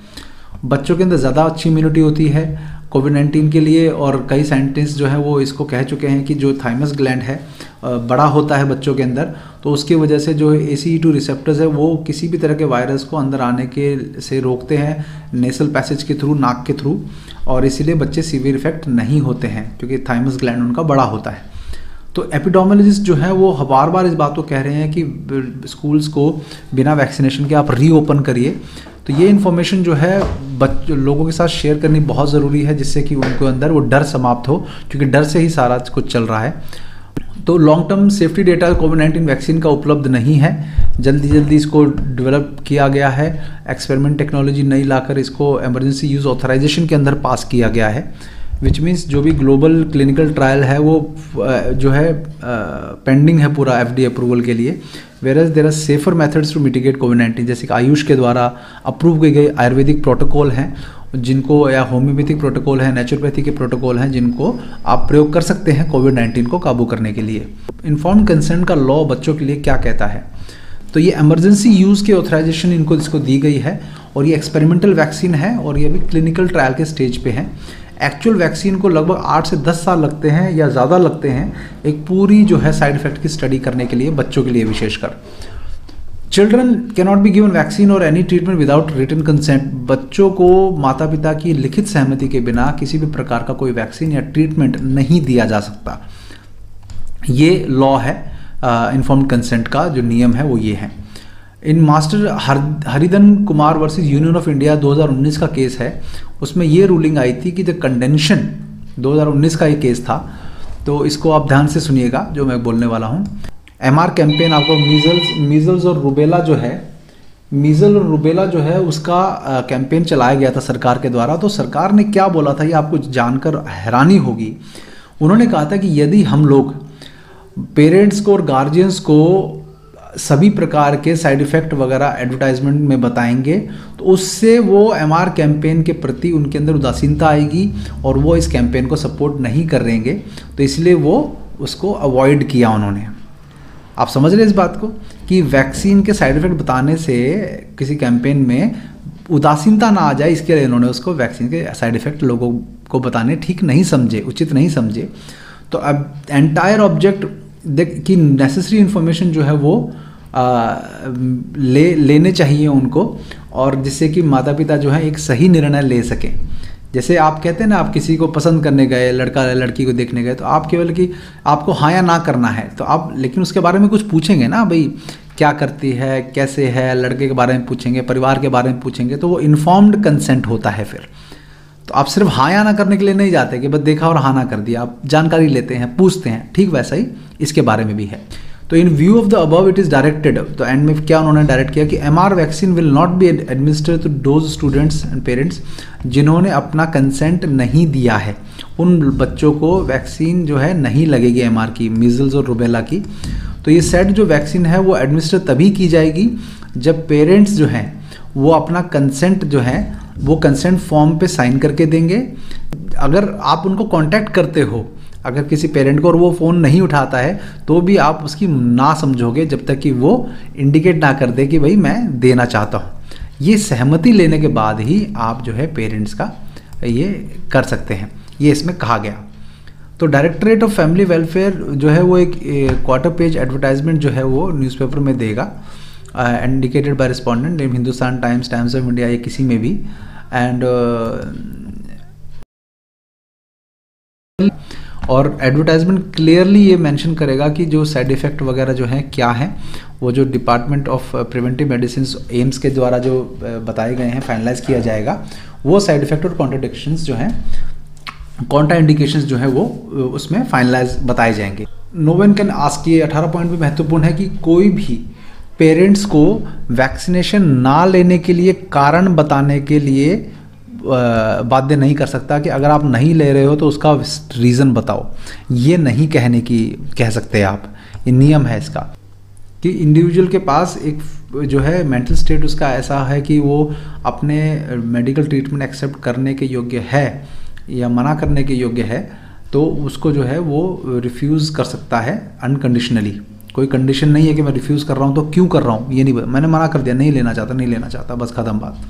बच्चों के अंदर ज़्यादा अच्छी इम्यूनिटी होती है कोविड-19 के लिए, और कई साइंटिस्ट जो हैं वो इसको कह चुके हैं कि जो थाइमस ग्लैंड है बड़ा होता है बच्चों के अंदर, तो उसकी वजह से जो ACE2 रिसेप्टर्स है वो किसी भी तरह के वायरस को अंदर आने के से रोकते हैं नेसल पैसेज के थ्रू, नाक के थ्रू, और इसीलिए बच्चे सीवियर इफेक्ट नहीं होते हैं क्योंकि थाइमस ग्लैंड उनका बड़ा होता है। तो एपिडेमियोलॉजिस्ट जो है वो बार बार इस बात को कह रहे हैं कि स्कूल्स को बिना वैक्सीनेशन के आप रीओपन करिए। तो ये इन्फॉर्मेशन जो है लोगों के साथ शेयर करनी बहुत ज़रूरी है, जिससे कि उनके अंदर वो डर समाप्त हो, क्योंकि डर से ही सारा कुछ चल रहा है। तो लॉन्ग टर्म सेफ्टी डेटा कोविड-19 वैक्सीन का उपलब्ध नहीं है, जल्दी इसको डेवलप किया गया है, एक्सपेरिमेंट टेक्नोलॉजी नई लाकर इसको इमरजेंसी यूज़ ऑथराइजेशन के अंदर पास किया गया है, विच मीन्स जो भी ग्लोबल क्लिनिकल ट्रायल है वो जो है पेंडिंग है पूरा FDA अप्रूवल के लिए। Whereas there are safer methods to mitigate कोविड-19, जैसे कि आयुष के द्वारा अप्रूव किए गए आयुर्वेदिक प्रोटोकॉल हैं जिनको, या होम्योपैथिक प्रोटोकॉल है, नेचुरोपैथी के प्रोटोकॉल हैं जिनको आप प्रयोग कर सकते हैं कोविड-19 को काबू करने के लिए। इन्फॉर्म्ड कंसेंट का लॉ बच्चों के लिए क्या कहता है? तो ये इमरजेंसी यूज़ की ऑथराइजेशन इसको दी गई है, और ये एक्सपेरिमेंटल वैक्सीन है और ये भी क्लिनिकल ट्रायल के स्टेज पे है। एक्चुअल वैक्सीन को लगभग 8 से 10 साल लगते हैं या ज़्यादा लगते हैं एक पूरी जो है साइड इफेक्ट की स्टडी करने के लिए, बच्चों के लिए विशेषकर। Children can not be given vaccine और any treatment without written consent. बच्चों को माता पिता की लिखित सहमति के बिना किसी भी प्रकार का कोई वैक्सीन या ट्रीटमेंट नहीं दिया जा सकता। ये लॉ है, इन्फॉर्म्ड कंसेंट का जो नियम है वो ये है। In master Haridhan Kumar versus union of India 2019 का केस है, उसमें ये रूलिंग आई थी कि द कंडेंशन 2019 का ये केस था, तो इसको आप ध्यान से सुनिएगा जो मैं बोलने वाला हूँ। MR कैंपेन आपको मीजल्स और रूबेला जो है, मीजल और रूबेला जो है उसका कैंपेन चलाया गया था सरकार के द्वारा। तो सरकार ने क्या बोला था ये आपको जानकर हैरानी होगी। उन्होंने कहा था कि यदि हम लोग पेरेंट्स को और गार्जियंस को सभी प्रकार के साइड इफ़ेक्ट वगैरह एडवर्टाइजमेंट में बताएंगे तो उससे वो MR कैंपेन के प्रति उनके अंदर उदासीनता आएगी और वो इस कैंपेन को सपोर्ट नहीं करेंगे, तो इसलिए वो उसको अवॉइड किया उन्होंने। आप समझ रहे इस बात को कि वैक्सीन के साइड इफ़ेक्ट बताने से किसी कैंपेन में उदासीनता ना आ जाए, इसके लिए इन्होंने उसको वैक्सीन के साइड इफ़ेक्ट लोगों को बताने ठीक नहीं समझे, उचित नहीं समझे। तो अब एंटायर ऑब्जेक्ट की नेसेसरी इन्फॉर्मेशन जो है वो लेने चाहिए उनको, और जिससे कि माता पिता जो है एक सही निर्णय ले सकें। जैसे आप कहते हैं ना, आप किसी को पसंद करने गए, लड़का लड़की को देखने गए, तो आप केवल कि आपको हाँ या ना करना है, तो आप लेकिन उसके बारे में कुछ पूछेंगे ना, भाई क्या करती है, कैसे है, लड़के के बारे में पूछेंगे, परिवार के बारे में पूछेंगे, तो वो इन्फॉर्म्ड कंसेंट होता है। फिर तो आप सिर्फ हाँ या ना करने के लिए नहीं जाते कि बस देखा और हाँ ना कर दिया, आप जानकारी लेते हैं, पूछते हैं। ठीक वैसा ही इसके बारे में भी है। तो in view of the above it is directed, तो एंड में क्या उन्होंने डायरेक्ट किया कि MR vaccine will not be administered to those students and parents जिन्होंने अपना कंसेंट नहीं दिया है, उन बच्चों को वैक्सीन जो है नहीं लगेगी MR की, मीजल्स और रूबेला की। तो ये सेट जो वैक्सीन है वो एडमिनिस्टर तभी की जाएगी जब पेरेंट्स जो हैं वो अपना कंसेंट जो है वो कंसेंट फॉर्म पे साइन करके देंगे। अगर आप उनको कांटेक्ट करते हो, अगर किसी पेरेंट को और वो फ़ोन नहीं उठाता है, तो भी आप उसकी ना समझोगे जब तक कि वो इंडिकेट ना कर दे कि भाई मैं देना चाहता हूँ। ये सहमति लेने के बाद ही आप जो है पेरेंट्स का ये कर सकते हैं, ये इसमें कहा गया। तो डायरेक्टरेट ऑफ फैमिली वेलफेयर जो है वो एक क्वार्टर पेज एडवर्टाइजमेंट जो है वो न्यूज़पेपर में देगा, indicated by respondent, Hindustan times, times of India, या किसी में भी। एंड और एडवर्टाइजमेंट क्लियरली ये मेंशन करेगा कि जो साइड इफ़ेक्ट वगैरह जो हैं क्या हैं, वो जो department of preventive medicine AIIMS के द्वारा जो बताए गए हैं, फाइनलाइज किया जाएगा, वो साइड इफ़ेक्ट और कॉन्ट्राडिक्शंस जो हैं, कॉन्ट्रा इंडिकेशंस जो है वो उसमें फाइनलाइज बताए जाएंगे। नो वन कैन आस्क, ये 18 पॉइंट भी महत्वपूर्ण है कि कोई भी पेरेंट्स को वैक्सीनेशन ना लेने के लिए कारण बताने के लिए बाध्य नहीं कर सकता कि अगर आप नहीं ले रहे हो तो उसका रीज़न बताओ, ये नहीं कह सकते आप। ये नियम है इसका कि इंडिविजुअल के पास एक जो है मेंटल स्टेट उसका ऐसा है कि वो अपने मेडिकल ट्रीटमेंट एक्सेप्ट करने के योग्य है या मना करने के योग्य है, तो उसको जो है वो रिफ्यूज़ कर सकता है अनकंडीशनली। कोई कंडीशन नहीं है कि मैं रिफ्यूज़ कर रहा हूँ तो क्यों कर रहा हूँ, ये नहीं, मैंने मना कर दिया, नहीं लेना चाहता, बस ख़त्म बात।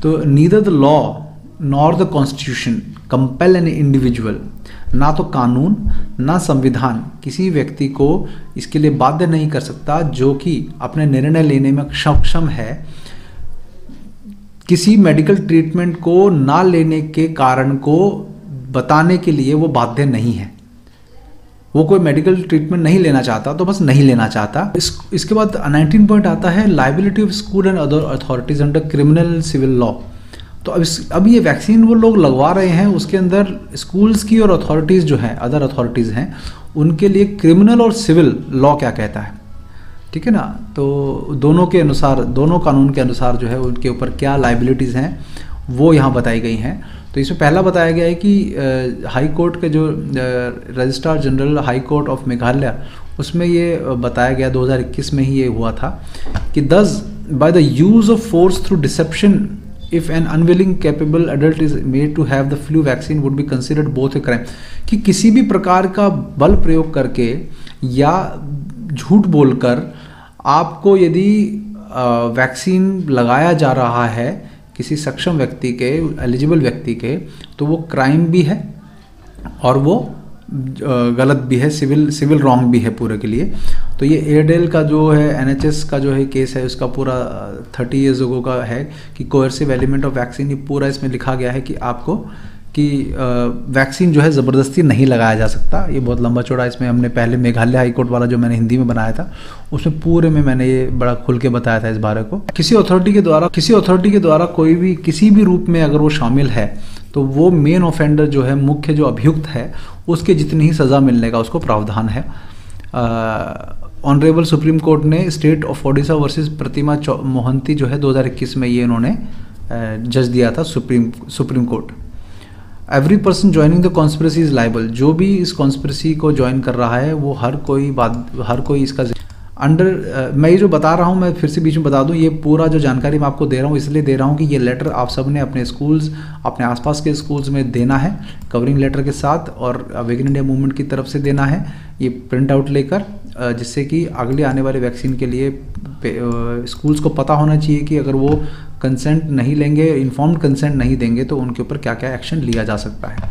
तो neither the law nor the constitution compel an individual, ना तो कानून ना संविधान किसी व्यक्ति को इसके लिए बाध्य नहीं कर सकता जो कि अपने निर्णय लेने में सक्षम है। किसी मेडिकल ट्रीटमेंट को ना लेने के कारण को बताने के लिए वो बाध्य नहीं है, वो कोई मेडिकल ट्रीटमेंट नहीं लेना चाहता तो बस नहीं लेना चाहता। इसके बाद 19 पॉइंट आता है liability of school and other authorities under criminal civil law. तो अब ये वैक्सीन वो लोग लगवा रहे हैं, उसके अंदर स्कूल्स की और अथॉरिटीज़ जो हैं, अदर अथॉरिटीज़ हैं, उनके लिए क्रिमिनल और सिविल लॉ क्या कहता है, ठीक है ना। तो दोनों के अनुसार, दोनों कानून के अनुसार जो है उनके ऊपर क्या लाइबिलिटीज़ हैं वो यहाँ बताई गई हैं। तो इसमें पहला बताया गया है कि हाई कोर्ट के जो registrar general high court of Meghalaya, उसमें ये बताया गया 2021 में ही ये हुआ था कि thus by the use of force through deception if an unwilling capable adult is made to have the flu vaccine would be considered both a crime. कि किसी भी प्रकार का बल प्रयोग करके या झूठ बोलकर आपको यदि वैक्सीन लगाया जा रहा है किसी सक्षम व्यक्ति के, एलिजिबल व्यक्ति के, तो वो क्राइम भी है और वो गलत भी है, सिविल रॉन्ग भी है पूरे के लिए। तो ये एयरडेल का जो है NHS का जो है केस है, उसका पूरा 30 ईयर्स अगो का है कि कोएर्सिव एलिमेंट ऑफ वैक्सीन, ये पूरा इसमें लिखा गया है कि आपको कि वैक्सीन जो है ज़बरदस्ती नहीं लगाया जा सकता। ये बहुत लंबा चौड़ा, इसमें हमने पहले मेघालय हाई कोर्ट वाला जो मैंने हिंदी में बनाया था उसमें पूरे में मैंने ये बड़ा खुल के बताया था इस बारे को। किसी अथॉरिटी के द्वारा कोई भी किसी भी रूप में अगर वो शामिल है तो वो मेन ऑफेंडर जो है, मुख्य जो अभियुक्त है, उसके जितनी ही सज़ा मिलने का उसको प्रावधान है। ऑनरेबल सुप्रीम कोर्ट ने स्टेट ऑफ ओडिशा वर्सेस प्रतिमा मोहंती जो है 2021 में ये इन्होंने जज दिया था supreme court. Every person joining the conspiracy is liable. जो भी इस कॉन्स्पिरेसी को ज्वाइन कर रहा है वो हर कोई इसका अंडर मैं ये जो बता रहा हूँ, मैं फिर से बीच में बता दूँ, ये पूरा जो जानकारी मैं आपको दे रहा हूँ इसलिए दे रहा हूँ कि ये लेटर आप सब ने अपने स्कूल्स, अपने आसपास के स्कूल्स में देना है कवरिंग लेटर के साथ, और अवेकन इंडिया मूवमेंट की तरफ से देना है ये प्रिंट आउट लेकर, जिससे कि अगले आने वाले वैक्सीन के लिए स्कूल्स को पता होना चाहिए कि अगर वो कंसेंट नहीं लेंगे, इन्फॉर्म्ड कंसेंट नहीं देंगे तो उनके ऊपर क्या क्या एक्शन लिया जा सकता है।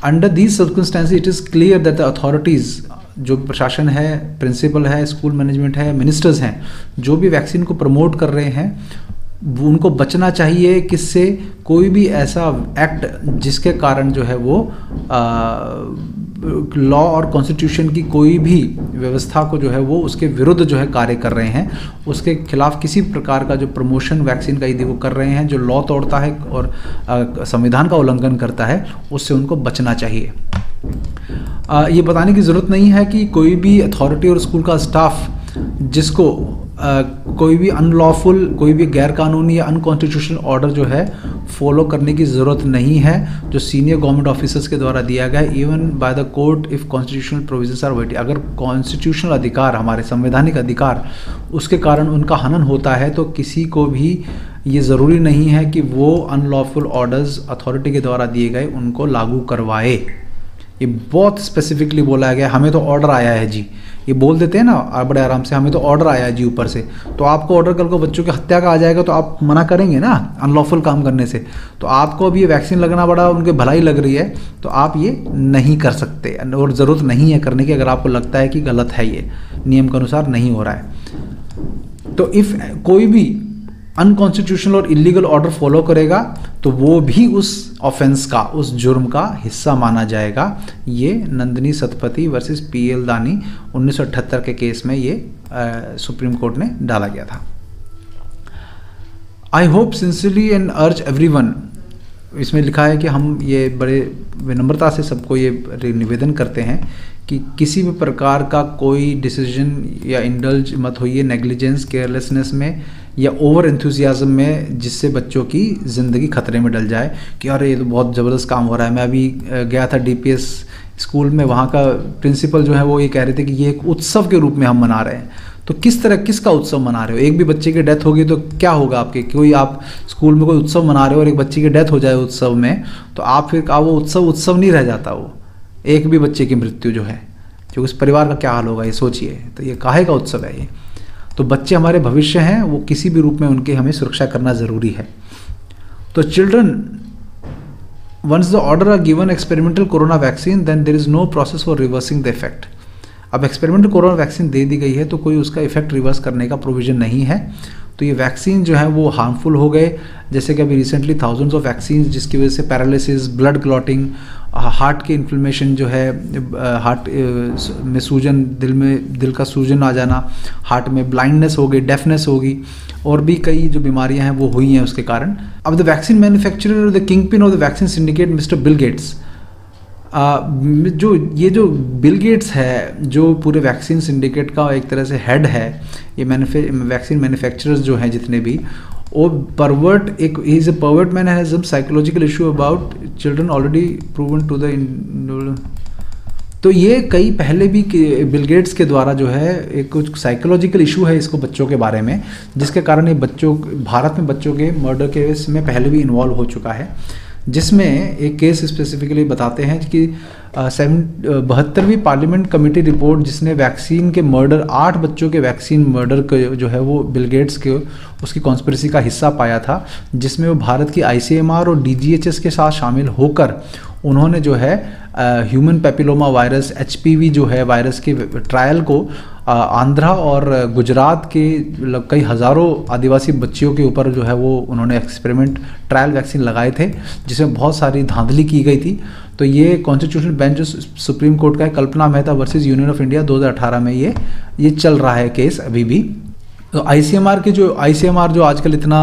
Under these circumstances it is clear that the authorities, जो प्रशासन है, प्रिंसिपल है, स्कूल मैनेजमेंट है, मिनिस्टर्स हैं, जो भी वैक्सीन को प्रमोट कर रहे हैं वो उनको बचना चाहिए किससे, कोई भी ऐसा एक्ट जिसके कारण जो है वो लॉ और कॉन्स्टिट्यूशन की कोई भी व्यवस्था को जो है वो उसके विरुद्ध जो है कार्य कर रहे हैं, उसके खिलाफ किसी प्रकार का जो प्रमोशन वैक्सीन का यदि वो कर रहे हैं जो लॉ तोड़ता है और संविधान का उल्लंघन करता है, उससे उनको बचना चाहिए। ये बताने की ज़रूरत नहीं है कि कोई भी अथॉरिटी और स्कूल का स्टाफ जिसको कोई भी अनलॉफुल, कोई भी गैरकानूनी या अनकॉन्स्टिट्यूशनल ऑर्डर जो है फॉलो करने की ज़रूरत नहीं है जो सीनियर गवर्नमेंट ऑफिसर्स के द्वारा दिया गया है, even by the court if constitutional provisions are vitiated. अगर कॉन्स्टिट्यूशनल अधिकार, हमारे संवैधानिक अधिकार, उसके कारण उनका हनन होता है तो किसी को भी ये ज़रूरी नहीं है कि वो अनलॉफुल ऑर्डर्स अथॉरिटी के द्वारा दिए गए उनको लागू करवाए। ये बहुत स्पेसिफिकली बोला गया, हमें तो ऑर्डर आया है जी, ये बोल देते हैं ना बड़े आराम से, हमें तो ऑर्डर आया है जी ऊपर से। तो आपको ऑर्डर कल को बच्चों की हत्या का आ जाएगा तो आप मना करेंगे ना अनलॉफुल काम करने से। तो आपको अब ये वैक्सीन लगना बड़ा उनके भलाई लग रही है तो आप ये नहीं कर सकते, और ज़रूरत नहीं है करने की अगर आपको लगता है कि गलत है, ये नियम के अनुसार नहीं हो रहा है। तो इफ़ कोई भी अनकॉन्स्टिट्यूशनल और इलीगल ऑर्डर फॉलो करेगा तो वो भी उस ऑफेंस का, उस जुर्म का हिस्सा माना जाएगा। ये नंदिनी सतपथी वर्सेस PL दानी 1978 के केस में ये सुप्रीम कोर्ट ने डाला गया था। आई होप सिंसियरली एंड अर्ज एवरीवन, इसमें लिखा है कि हम ये बड़े विनम्रता से सबको ये निवेदन करते हैं कि किसी भी प्रकार का कोई डिसीजन या इंडल्ज मत होइए नेग्लिजेंस, केयरलेसनेस में या ओवर एंथुजियाज्म में जिससे बच्चों की ज़िंदगी खतरे में डल जाए कि अरे ये तो बहुत ज़बरदस्त काम हो रहा है। मैं अभी गया था DPS स्कूल में, वहाँ का प्रिंसिपल जो है वो ये कह रहे थे कि ये एक उत्सव के रूप में हम मना रहे हैं। तो किसका उत्सव मना रहे हो? एक भी बच्चे की डेथ होगी तो क्या होगा आपके? कोई आप स्कूल में कोई उत्सव मना रहे हो और एक बच्चे की डेथ हो जाए उत्सव में, तो आप फिर वो उत्सव नहीं रह जाता। वो एक भी बच्चे की मृत्यु जो है, जो उस परिवार का क्या हाल होगा ये सोचिए। तो ये काहे का उत्सव है ये? तो बच्चे हमारे भविष्य हैं, वो किसी भी रूप में उनकी हमें सुरक्षा करना ज़रूरी है। तो children, once the order are given experimental corona vaccine then there is no process for reversing the effect. अब एक्सपेरिमेंटल कोरोना वैक्सीन दे दी गई है तो कोई उसका इफेक्ट रिवर्स करने का प्रोविज़न नहीं है। तो ये वैक्सीन जो है वो हार्मफुल हो गए। जैसे कि अभी रिसेंटली थाउजेंड्स ऑफ वैक्सीन जिसकी वजह से पैरालिसिस, ब्लड क्लॉटिंग, हार्ट के इन्फ्लेमेशन जो है, हार्ट में सूजन, दिल का सूजन आ जाना, हार्ट में ब्लाइंडनेस हो गई, डेफनेस होगी, और भी कई जो बीमारियां हैं वो हुई हैं उसके कारण। अब the vaccine manufacturer, the king pin of the vaccine syndicate mister Bill Gates, जो बिल गेट्स है, जो पूरे वैक्सीन सिंडिकेट का एक तरह से हेड है, ये वैक्सीन मैन्युफैक्चरर्स जो हैं जितने भी, वो परवर्ट, एक is a pervert man, has some psychological issue about children already proven to the. तो ये कई पहले भी बिल गेट्स के द्वारा जो है एक कुछ साइकोलॉजिकल इशू है इसको बच्चों के बारे में, जिसके कारण ये भारत में बच्चों के मर्डर केस में पहले भी इन्वॉल्व हो चुका है। जिसमें एक केस स्पेसिफिकली बताते हैं कि 72वीं पार्लियामेंट कमेटी रिपोर्ट, जिसने वैक्सीन के मर्डर, 8 बच्चों के वैक्सीन मर्डर के जो है वो बिल गेट्स के उसकी कॉन्स्पिरेसी का हिस्सा पाया था, जिसमें वो भारत की ICMR और DGHS के साथ शामिल होकर उन्होंने जो है ह्यूमन पेपिलोमा वायरस, HPV जो है वायरस के ट्रायल को आंध्रा और गुजरात के कई हज़ारों आदिवासी बच्चियों के ऊपर जो है वो उन्होंने एक्सपेरिमेंट ट्रायल वैक्सीन लगाए थे, जिसमें बहुत सारी धांधली की गई थी। तो ये कॉन्स्टिट्यूशनल बेंच जो सुप्रीम कोर्ट का है, Kalpana Mehta versus union of India 2018 में ये चल रहा है केस अभी भी। तो ICMR जो आजकल इतना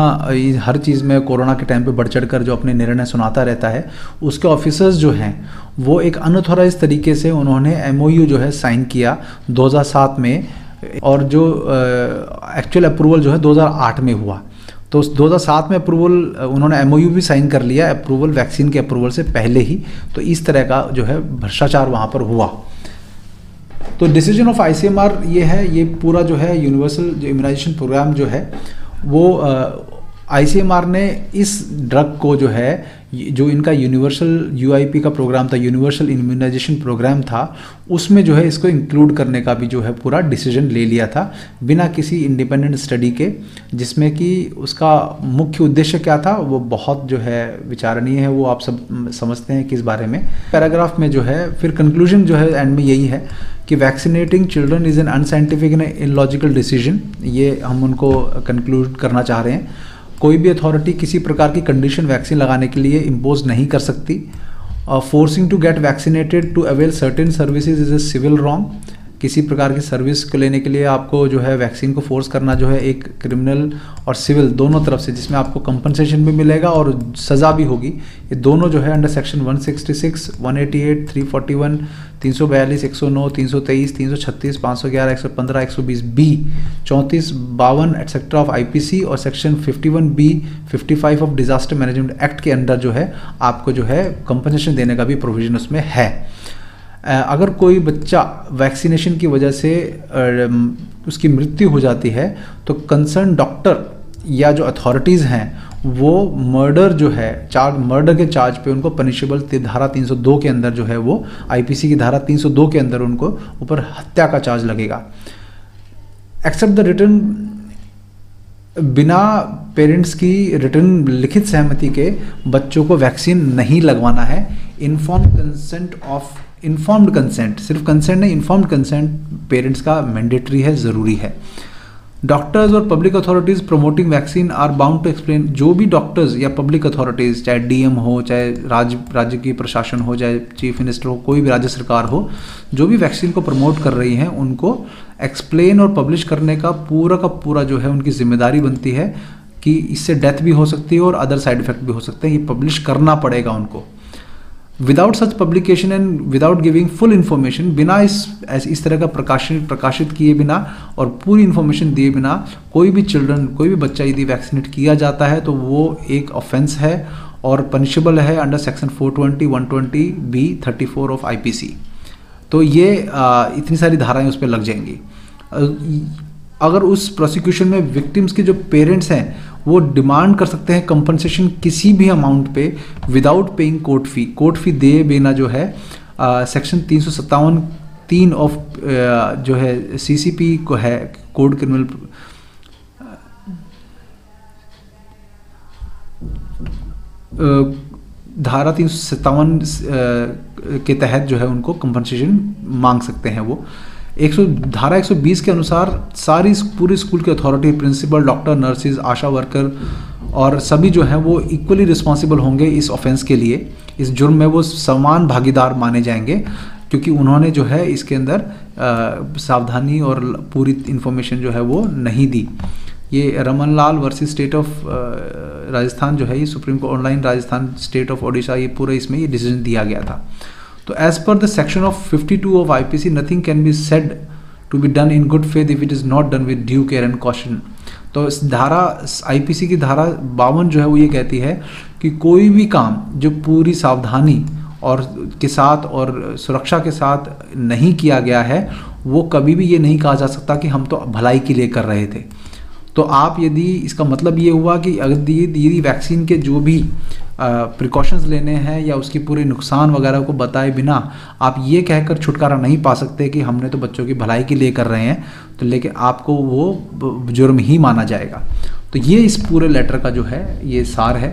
हर चीज़ में कोरोना के टाइम पे बढ़ चढ़ कर जो अपने निर्णय सुनाता रहता है, उसके ऑफिसर्स जो हैं वो एक अनऑथोराइज तरीके से उन्होंने MOU जो है साइन किया 2007 में, और जो एक्चुअल अप्रूवल जो है 2008 में हुआ। तो 2007 में अप्रूवल उन्होंने MOU भी साइन कर लिया, अप्रूवल वैक्सीन के अप्रूवल से पहले ही। तो इस तरह का जो है भ्रष्टाचार वहाँ पर हुआ। तो डिसीजन ऑफ ICMR ये है, ये पूरा जो है यूनिवर्सल जो इम्यूनाइजेशन प्रोग्राम जो है वो ICMR ने इस ड्रग को जो है, जो इनका यूनिवर्सल UIP का प्रोग्राम था, यूनिवर्सल इम्यूनाइजेशन प्रोग्राम था, उसमें जो है इसको इंक्लूड करने का भी जो है पूरा डिसीजन ले लिया था बिना किसी इंडिपेंडेंट स्टडी के, जिसमें कि उसका मुख्य उद्देश्य क्या था वो बहुत जो है विचारणीय है, वो आप सब समझते हैं किस बारे में। पैराग्राफ में जो है फिर कंक्लूजन जो है एंड में यही है कि vaccinating children is an unscientific and illogical decision, ये हम उनको कंक्लूड करना चाह रहे हैं। कोई भी अथॉरिटी किसी प्रकार की कंडीशन वैक्सीन लगाने के लिए इम्पोज नहीं कर सकती। Forcing to get vaccinated to avail certain services is a civil wrong. किसी प्रकार की सर्विस को लेने के लिए आपको जो है वैक्सीन को फोर्स करना जो है एक क्रिमिनल और सिविल दोनों तरफ से, जिसमें आपको कंपनसेशन भी मिलेगा और सज़ा भी होगी। ये दोनों जो है under section 166, 188, 341, 342, 109, 323, 336, 511, 115, 120B, 34, 52 etcetera of IPC और section 51B, 55 of disaster management act के अंडर जो है आपको जो है कंपनसेशन देने का भी प्रोविजन उसमें है। अगर कोई बच्चा वैक्सीनेशन की वजह से उसकी मृत्यु हो जाती है तो कंसर्न डॉक्टर या जो अथॉरिटीज़ हैं वो मर्डर जो है मर्डर के चार्ज पे उनको पनिशेबल धारा 302 के अंदर जो है वो IPC की धारा 302 के अंदर उनको ऊपर हत्या का चार्ज लगेगा। एक्सेप्ट द रिटर्न, बिना पेरेंट्स की रिटर्न लिखित सहमति के बच्चों को वैक्सीन नहीं लगवाना है। इन्फॉर्म्ड कंसेंट, सिर्फ कंसेंट नहीं, इन्फॉर्म्ड कंसेंट पेरेंट्स का मैंडेटरी है, ज़रूरी है। डॉक्टर्स और public authorities promoting vaccine are bound to explain. जो भी डॉक्टर्स या पब्लिक अथॉरिटीज़, चाहे DM हो, चाहे राज्य की प्रशासन हो, चाहे चीफ मिनिस्टर हो, कोई भी राज्य सरकार हो, जो भी वैक्सीन को प्रमोट कर रही हैं उनको एक्सप्लेन और पब्लिश करने का पूरा जो है उनकी जिम्मेदारी बनती है कि इससे डेथ भी हो सकती है और अदर साइड इफेक्ट भी हो सकते हैं, ये पब्लिश करना पड़ेगा उनको। Without such publication and without giving full information, बिना इस तरह का प्रकाशित किए बिना और पूरी इन्फॉर्मेशन दिए बिना कोई भी बच्चा यदि वैक्सीनेट किया जाता है तो वो एक ऑफेंस है और पनिशेबल है under section 420, 120B, 34 of IPC। तो ये इतनी सारी धाराएं उस पर लग जाएंगी। अगर उस प्रोसिक्यूशन में विक्टिम्स के जो पेरेंट्स हैं वो डिमांड कर सकते हैं कंपनसेशन किसी भी अमाउंट पे विदाउट पेइंग कोर्ट फी दे बिना जो है सेक्शन 357(3) ऑफ जो है CCP को है, कोड क्रिमिनल धारा 357 के तहत जो है उनको कंपनसेशन मांग सकते हैं वो। धारा 120 के अनुसार सारी पूरी स्कूल की अथॉरिटी, प्रिंसिपल, डॉक्टर, नर्सिस, आशा वर्कर और सभी जो हैं वो इक्वली रिस्पॉन्सिबल होंगे इस ऑफेंस के लिए। इस जुर्म में वो समान भागीदार माने जाएंगे, क्योंकि उन्होंने जो है इसके अंदर सावधानी और पूरी इन्फॉर्मेशन जो है वो नहीं दी। ये रमन लाल वर्सेस स्टेट ऑफ राजस्थान जो है, ये supreme court online Rajasthan state of Odisha, ये पूरे इसमें ये डिसीजन दिया गया था। तो as per the section of 52 of IPC, nothing can be said to be done in good faith if it is not done with due care and caution. तो इस धारा आईपीसी की धारा 52 जो है वो ये कहती है कि कोई भी काम जो पूरी सावधानी और के साथ और सुरक्षा के साथ नहीं किया गया है, वो कभी भी ये नहीं कहा जा सकता कि हम तो भलाई के लिए कर रहे थे। तो आप यदि इसका मतलब ये हुआ कि अगर यदि वैक्सीन के जो भी प्रिकॉशंस लेने हैं या उसकी पूरी नुकसान वगैरह को बताए बिना आप ये कहकर छुटकारा नहीं पा सकते कि हमने तो बच्चों की भलाई के लिए कर रहे हैं, तो लेकिन आपको वो जुर्म ही माना जाएगा। तो ये इस पूरे लेटर का जो है ये सार है।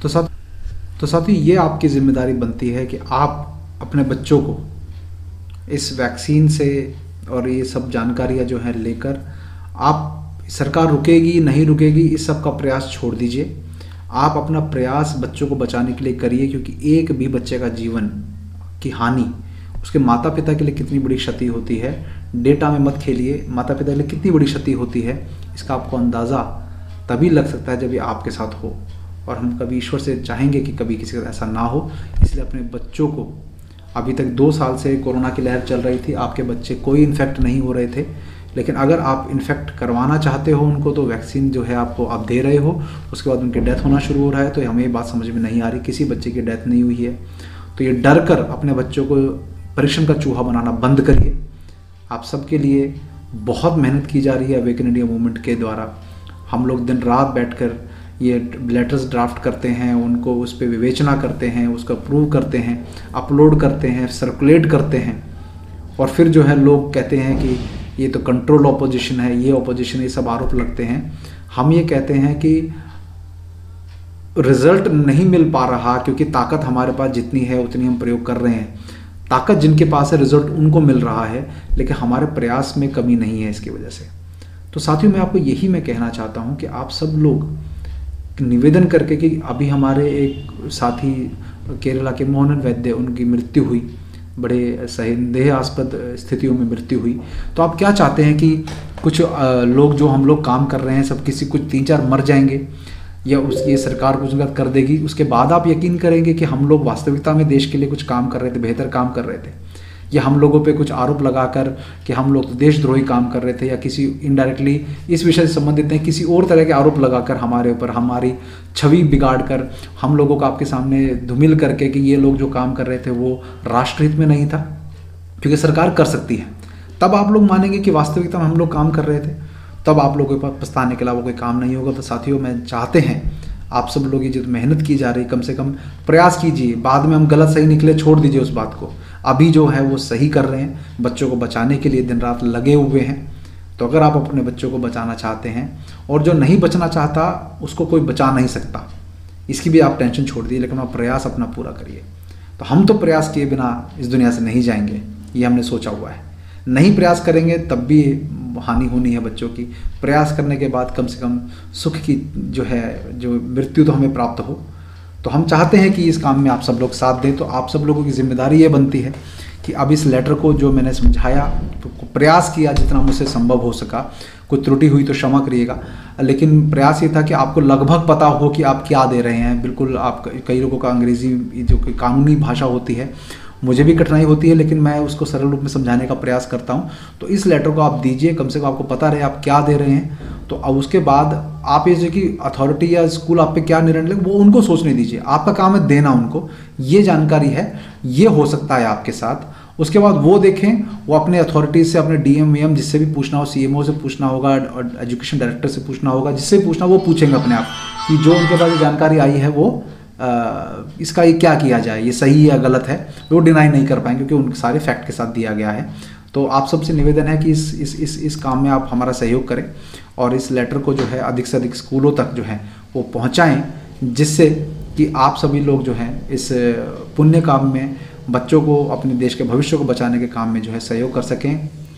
तो साथ ही ये आपकी जिम्मेदारी बनती है कि आप अपने बच्चों को इस वैक्सीन से और ये सब जानकारियाँ जो हैं लेकर, आप सरकार रुकेगी नहीं रुकेगी इस सब का प्रयास छोड़ दीजिए। आप अपना प्रयास बच्चों को बचाने के लिए करिए, क्योंकि एक भी बच्चे का जीवन की हानि उसके माता पिता के लिए कितनी बड़ी क्षति होती है। डेटा में मत खेलिए, माता पिता के लिए कितनी बड़ी क्षति होती है इसका आपको अंदाज़ा तभी लग सकता है जब ये आपके साथ हो। और हम कभी ईश्वर से चाहेंगे कि कभी किसी का ऐसा ना हो। इसलिए अपने बच्चों को, अभी तक 2 साल से कोरोना की लहर चल रही थी, आपके बच्चे कोई इन्फेक्ट नहीं हो रहे थे, लेकिन अगर आप इन्फेक्ट करवाना चाहते हो उनको तो वैक्सीन जो है आपको आप दे रहे हो, उसके बाद उनकी डेथ होना शुरू हो रहा है। तो हमें ये बात समझ में नहीं आ रही, किसी बच्चे की डेथ नहीं हुई है। तो ये डर कर अपने बच्चों को परीक्षण का चूहा बनाना बंद करिए। आप सबके लिए बहुत मेहनत की जा रही है अवेकन इंडिया मूवमेंट के द्वारा। हम लोग दिन रात बैठकर ये लेटर्स ड्राफ्ट करते हैं, उनको उस पर विवेचना करते हैं, उसको अप्रूव करते हैं, अपलोड करते हैं, सर्कुलेट करते हैं, और फिर जो है लोग कहते हैं कि ये तो कंट्रोल ऑपोजिशन है, ये ऑपोजिशन, ये सब आरोप लगते हैं। हम ये कहते हैं कि रिजल्ट नहीं मिल पा रहा क्योंकि ताकत हमारे पास जितनी है उतनी हम प्रयोग कर रहे हैं। ताकत जिनके पास है रिजल्ट उनको मिल रहा है, लेकिन हमारे प्रयास में कमी नहीं है इसकी वजह से। तो साथियों, मैं आपको यही मैं कहना चाहता हूँ कि आप सब लोग निवेदन करके कि अभी हमारे एक साथी केरला के मोहन वैद्य, उनकी मृत्यु हुई, बड़े संदेहास्पद स्थितियों में मृत्यु हुई। तो आप क्या चाहते हैं कि कुछ लोग जो हम लोग काम कर रहे हैं सब किसी कुछ 3-4 मर जाएंगे या ये सरकार कुछ कर देगी, उसके बाद आप यकीन करेंगे कि हम लोग वास्तविकता में देश के लिए कुछ काम कर रहे थे, बेहतर काम कर रहे थे, या हम लोगों पे कुछ आरोप लगाकर कि हम लोग तो देशद्रोही काम कर रहे थे, या किसी इनडायरेक्टली इस विषय से संबंधित नहीं किसी और तरह के आरोप लगाकर हमारे ऊपर हमारी छवि बिगाड़ कर हम लोगों को आपके सामने धूमिल करके कि ये लोग जो काम कर रहे थे वो राष्ट्रहित में नहीं था, क्योंकि सरकार कर सकती है। तब आप लोग मानेंगे कि वास्तविकता में हम लोग काम कर रहे थे, तब आप लोगों के पास पछताने के अलावा कोई काम नहीं होगा। तो साथियों, मैं चाहते हैं आप सब लोग ये जो मेहनत की जा रही, कम से कम प्रयास कीजिए। बाद में हम गलत सही निकले छोड़ दीजिए उस बात को, अभी जो है वो सही कर रहे हैं, बच्चों को बचाने के लिए दिन रात लगे हुए हैं। तो अगर आप अपने बच्चों को बचाना चाहते हैं, और जो नहीं बचना चाहता उसको कोई बचा नहीं सकता, इसकी भी आप टेंशन छोड़ दीजिए, लेकिन आप प्रयास अपना पूरा करिए। तो हम तो प्रयास किए बिना इस दुनिया से नहीं जाएंगे, ये हमने सोचा हुआ है। नहीं प्रयास करेंगे तब भी हानि होनी है बच्चों की। प्रयास करने के बाद कम से कम सुख की जो है, जो मृत्यु तो हमें प्राप्त हो। तो हम चाहते हैं कि इस काम में आप सब लोग साथ दें। तो आप सब लोगों की जिम्मेदारी ये बनती है कि अब इस लेटर को जो मैंने समझाया, तो प्रयास किया जितना मुझसे संभव हो सका, कुछ त्रुटि हुई तो क्षमा करिएगा, लेकिन प्रयास ये था कि आपको लगभग पता हो कि आप क्या दे रहे हैं। बिल्कुल, आप कई लोगों का अंग्रेज़ी जो कि कानूनी भाषा होती है, मुझे भी कठिनाई होती है, लेकिन मैं उसको सरल रूप में समझाने का प्रयास करता हूं। तो इस लेटर को आप दीजिए, कम से कम आपको पता रहे आप क्या दे रहे हैं। तो अब उसके बाद आप ये जो कि अथॉरिटी या स्कूल आप पे क्या निर्णय ले, वो उनको सोचने दीजिए। आपका काम है देना उनको, ये जानकारी है, ये हो सकता है आपके साथ। उसके बाद वो देखें, वो अपने अथॉरिटीज से, अपने डीएम वीएम जिससे भी पूछना हो, सीएमओ से पूछना होगा, एजुकेशन डायरेक्टर से पूछना होगा, जिससे पूछना वो पूछेंगे अपने आप कि जो उनके पास जानकारी आई है वो इसका ये क्या किया जाए, ये सही या गलत है, वो डिनाई नहीं कर पाएंगे क्योंकि उनके सारे फैक्ट के साथ दिया गया है। तो आप सबसे निवेदन है कि इस काम में आप हमारा सहयोग करें और इस लेटर को जो है अधिक से अधिक स्कूलों तक जो है वो पहुंचाएं, जिससे कि आप सभी लोग जो हैं इस पुण्य काम में बच्चों को, अपने देश के भविष्य को बचाने के काम में जो है सहयोग कर सकें।